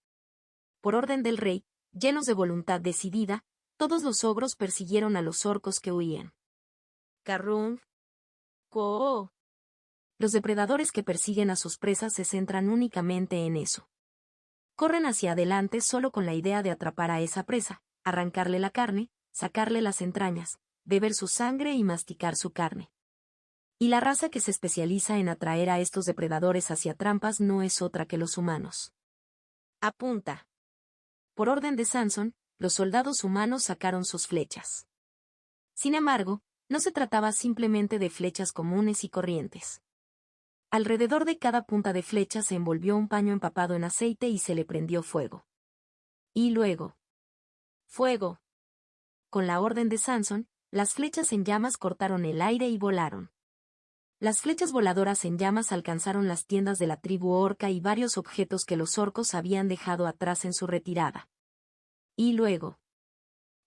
Speaker 1: Por orden del rey, llenos de voluntad decidida, todos los ogros persiguieron a los orcos que huían. Carrung. Koo. Los depredadores que persiguen a sus presas se centran únicamente en eso. Corren hacia adelante solo con la idea de atrapar a esa presa, arrancarle la carne, sacarle las entrañas, beber su sangre y masticar su carne. Y la raza que se especializa en atraer a estos depredadores hacia trampas no es otra que los humanos. Apunta. Por orden de Sanson, los soldados humanos sacaron sus flechas. Sin embargo, no se trataba simplemente de flechas comunes y corrientes. Alrededor de cada punta de flecha se envolvió un paño empapado en aceite y se le prendió fuego. Y luego. ¡Fuego! Con la orden de Sanson, las flechas en llamas cortaron el aire y volaron. Las flechas voladoras en llamas alcanzaron las tiendas de la tribu orca y varios objetos que los orcos habían dejado atrás en su retirada. Y luego.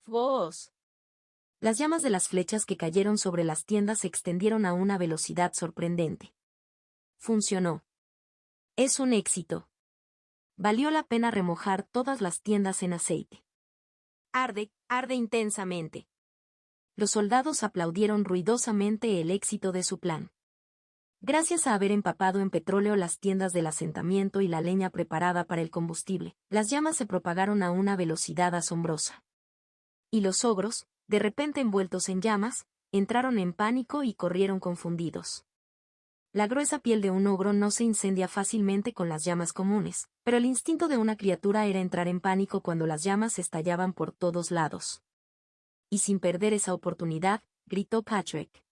Speaker 1: ¡Vos! Las llamas de las flechas que cayeron sobre las tiendas se extendieron a una velocidad sorprendente. Funcionó. Es un éxito. Valió la pena remojar todas las tiendas en aceite. Arde, arde intensamente. Los soldados aplaudieron ruidosamente el éxito de su plan. Gracias a haber empapado en petróleo las tiendas del asentamiento y la leña preparada para el combustible, las llamas se propagaron a una velocidad asombrosa. Y los ogros, de repente envueltos en llamas, entraron en pánico y corrieron confundidos. La gruesa piel de un ogro no se incendia fácilmente con las llamas comunes, pero el instinto de una criatura era entrar en pánico cuando las llamas estallaban por todos lados. Y sin perder esa oportunidad, gritó Patrick.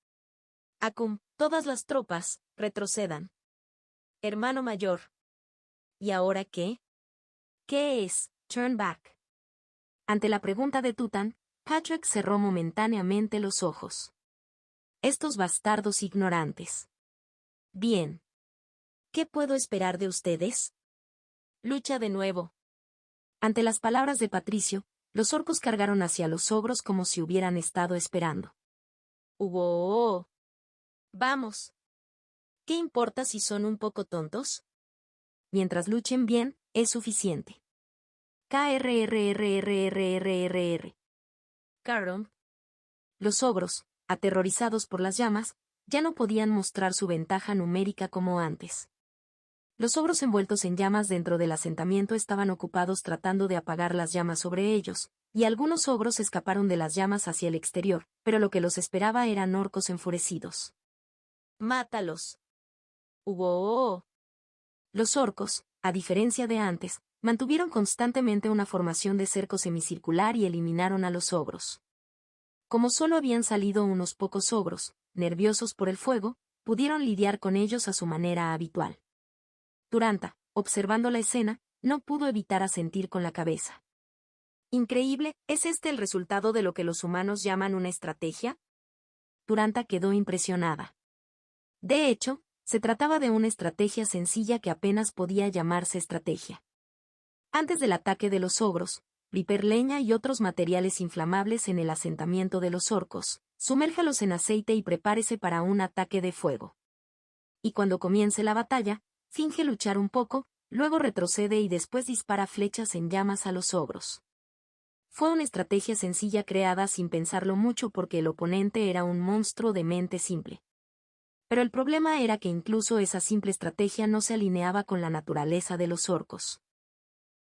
Speaker 1: Acum, todas las tropas, retrocedan. Hermano mayor. ¿Y ahora qué? ¿Qué es, turn back? Ante la pregunta de Tutan, Patrick cerró momentáneamente los ojos. Estos bastardos ignorantes. Bien. ¿Qué puedo esperar de ustedes? Lucha de nuevo. Ante las palabras de Patricio, los orcos cargaron hacia los ogros como si hubieran estado esperando. ¡Oh! Vamos. ¿Qué importa si son un poco tontos? Mientras luchen bien, es suficiente. KRRRRRRRR. Caron. Los ogros, aterrorizados por las llamas, ya no podían mostrar su ventaja numérica como antes. Los ogros envueltos en llamas dentro del asentamiento estaban ocupados tratando de apagar las llamas sobre ellos, y algunos ogros escaparon de las llamas hacia el exterior, pero lo que los esperaba eran orcos enfurecidos. ¡Mátalos! ¡Oh! Los orcos, a diferencia de antes, mantuvieron constantemente una formación de cerco semicircular y eliminaron a los ogros. Como solo habían salido unos pocos ogros, nerviosos por el fuego, pudieron lidiar con ellos a su manera habitual. Duranta, observando la escena, no pudo evitar asentir con la cabeza. Increíble, ¿es este el resultado de lo que los humanos llaman una estrategia? Duranta quedó impresionada. De hecho, se trataba de una estrategia sencilla que apenas podía llamarse estrategia. Antes del ataque de los ogros, prepare leña y otros materiales inflamables en el asentamiento de los orcos, sumérjalos en aceite y prepárese para un ataque de fuego. Y cuando comience la batalla, finge luchar un poco, luego retrocede y después dispara flechas en llamas a los ogros. Fue una estrategia sencilla creada sin pensarlo mucho porque el oponente era un monstruo de mente simple. Pero el problema era que incluso esa simple estrategia no se alineaba con la naturaleza de los orcos.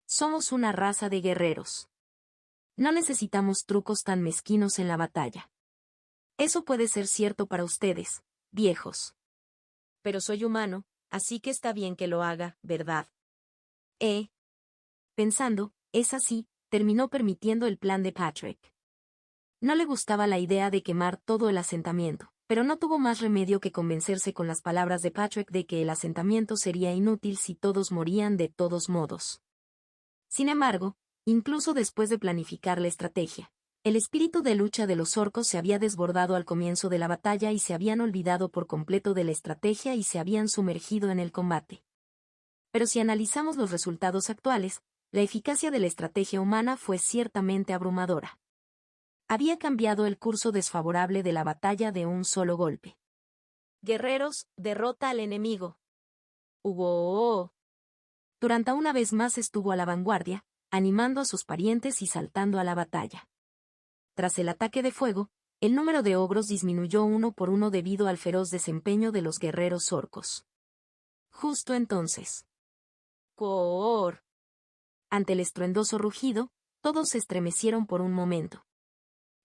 Speaker 1: Somos una raza de guerreros. No necesitamos trucos tan mezquinos en la batalla. Eso puede ser cierto para ustedes, viejos. Pero soy humano, así que está bien que lo haga, ¿verdad? Pensando, es así, terminó permitiendo el plan de Patrick. No le gustaba la idea de quemar todo el asentamiento, pero no tuvo más remedio que convencerse con las palabras de Patrick de que el asentamiento sería inútil si todos morían de todos modos. Sin embargo, incluso después de planificar la estrategia, el espíritu de lucha de los orcos se había desbordado al comienzo de la batalla y se habían olvidado por completo de la estrategia y se habían sumergido en el combate. Pero si analizamos los resultados actuales, la eficacia de la estrategia humana fue ciertamente abrumadora. Había cambiado el curso desfavorable de la batalla de un solo golpe. Guerreros, derrota al enemigo. Hugo. Duranta una vez más estuvo a la vanguardia, animando a sus parientes y saltando a la batalla. Tras el ataque de fuego, el número de ogros disminuyó uno por uno debido al feroz desempeño de los guerreros orcos. Justo entonces. ¡Coor! Ante el estruendoso rugido, todos se estremecieron por un momento.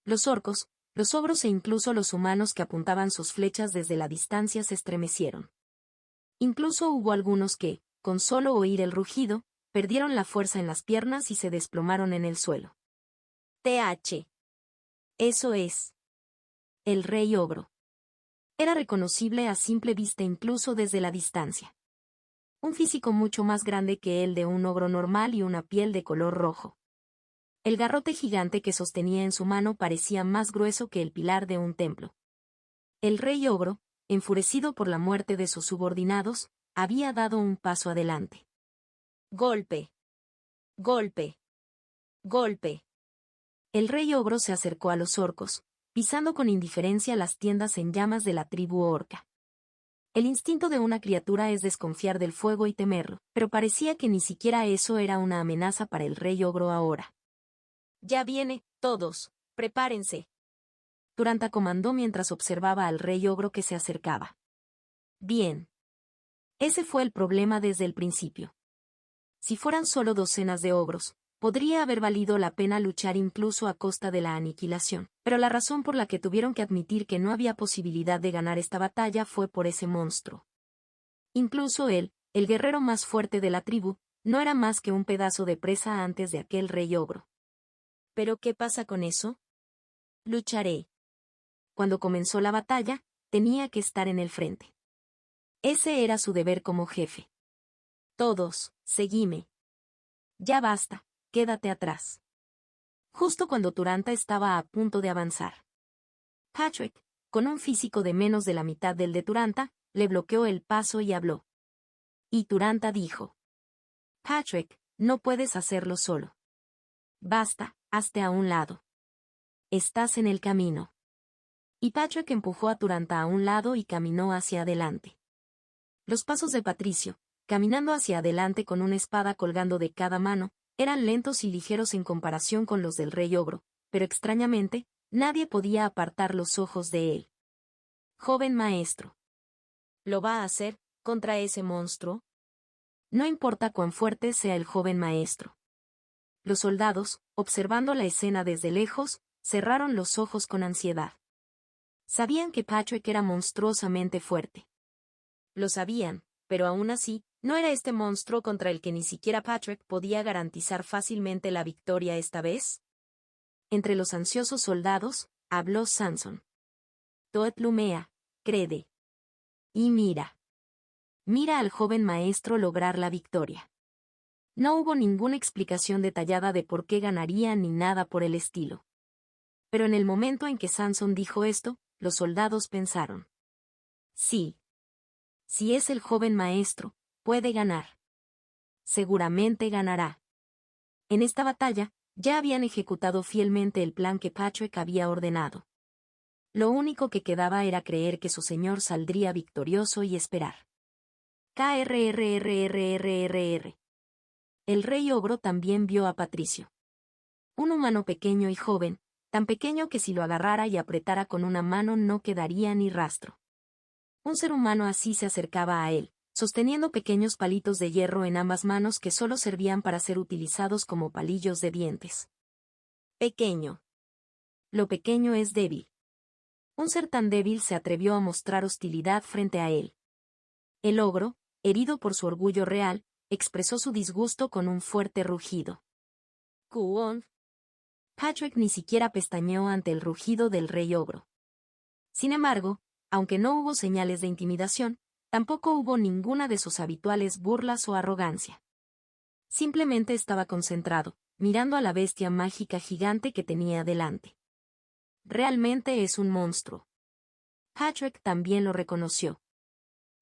Speaker 1: Los orcos, los ogros e incluso los humanos que apuntaban sus flechas desde la distancia se estremecieron. Incluso hubo algunos que, con solo oír el rugido, perdieron la fuerza en las piernas y se desplomaron en el suelo. TH. Eso es. El rey ogro. Era reconocible a simple vista incluso desde la distancia. Un físico mucho más grande que el de un ogro normal y una piel de color rojo. El garrote gigante que sostenía en su mano parecía más grueso que el pilar de un templo. El rey ogro, enfurecido por la muerte de sus subordinados, había dado un paso adelante. Golpe. Golpe. Golpe. El rey ogro se acercó a los orcos, pisando con indiferencia las tiendas en llamas de la tribu orca. El instinto de una criatura es desconfiar del fuego y temerlo, pero parecía que ni siquiera eso era una amenaza para el rey ogro ahora. Ya viene, todos, prepárense. Duranta comandó mientras observaba al rey ogro que se acercaba. Bien. Ese fue el problema desde el principio. Si fueran solo docenas de ogros, podría haber valido la pena luchar incluso a costa de la aniquilación, pero la razón por la que tuvieron que admitir que no había posibilidad de ganar esta batalla fue por ese monstruo. Incluso él, el guerrero más fuerte de la tribu, no era más que un pedazo de presa antes de aquel rey ogro. ¿Pero qué pasa con eso? Lucharé. Cuando comenzó la batalla, tenía que estar en el frente. Ese era su deber como jefe. Todos, seguime. Ya basta, quédate atrás. Justo cuando Duranta estaba a punto de avanzar. Patrick, con un físico de menos de la mitad del de Duranta, le bloqueó el paso y habló. Y Duranta dijo. Patrick, no puedes hacerlo solo. Basta, hazte a un lado. Estás en el camino. Y Patrick empujó a Duranta a un lado y caminó hacia adelante. Los pasos de Patricio, caminando hacia adelante con una espada colgando de cada mano, eran lentos y ligeros en comparación con los del rey ogro, pero extrañamente, nadie podía apartar los ojos de él. Joven maestro. ¿Lo va a hacer, contra ese monstruo? No importa cuán fuerte sea el joven maestro. Los soldados, observando la escena desde lejos, cerraron los ojos con ansiedad. Sabían que Patrick era monstruosamente fuerte. Lo sabían, pero aún así, ¿no era este monstruo contra el que ni siquiera Patrick podía garantizar fácilmente la victoria esta vez? Entre los ansiosos soldados, habló Sanson. Toet Lumea, crede. Y mira. Mira al joven maestro lograr la victoria. No hubo ninguna explicación detallada de por qué ganaría ni nada por el estilo. Pero en el momento en que Sanson dijo esto, los soldados pensaron. Sí. Si es el joven maestro, puede ganar. Seguramente ganará. En esta batalla, ya habían ejecutado fielmente el plan que Patrick había ordenado. Lo único que quedaba era creer que su señor saldría victorioso y esperar. KRRRRRRR. El rey ogro también vio a Patricio. Un humano pequeño y joven, tan pequeño que si lo agarrara y apretara con una mano no quedaría ni rastro. Un ser humano así se acercaba a él, sosteniendo pequeños palitos de hierro en ambas manos que solo servían para ser utilizados como palillos de dientes. Pequeño. Lo pequeño es débil. Un ser tan débil se atrevió a mostrar hostilidad frente a él. El ogro, herido por su orgullo real, expresó su disgusto con un fuerte rugido. ¡Cuón! Patrick ni siquiera pestañeó ante el rugido del rey ogro. Sin embargo, aunque no hubo señales de intimidación, tampoco hubo ninguna de sus habituales burlas o arrogancia. Simplemente estaba concentrado, mirando a la bestia mágica gigante que tenía delante. Realmente es un monstruo. Patrick también lo reconoció.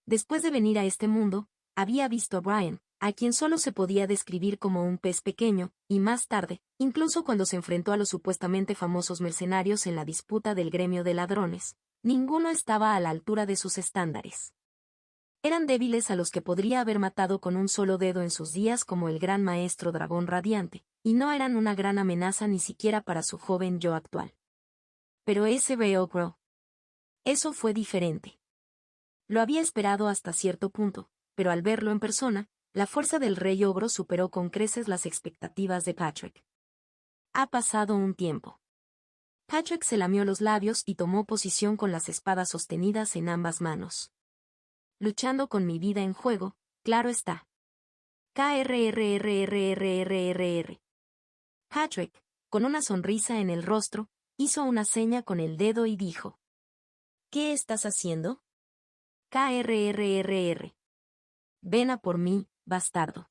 Speaker 1: Después de venir a este mundo, había visto a Brian, a quien solo se podía describir como un pez pequeño, y más tarde, incluso cuando se enfrentó a los supuestamente famosos mercenarios en la disputa del gremio de ladrones, ninguno estaba a la altura de sus estándares. Eran débiles a los que podría haber matado con un solo dedo en sus días como el gran maestro dragón radiante, y no eran una gran amenaza ni siquiera para su joven yo actual. Pero ese Beogro. Eso fue diferente. Lo había esperado hasta cierto punto, pero al verlo en persona, la fuerza del rey ogro superó con creces las expectativas de Patrick. Ha pasado un tiempo. Patrick se lamió los labios y tomó posición con las espadas sostenidas en ambas manos. Luchando con mi vida en juego, claro está. KRRRRRRRR. Patrick, con una sonrisa en el rostro, hizo una seña con el dedo y dijo: ¿Qué estás haciendo? KRRRR. Ven a por mí, bastardo.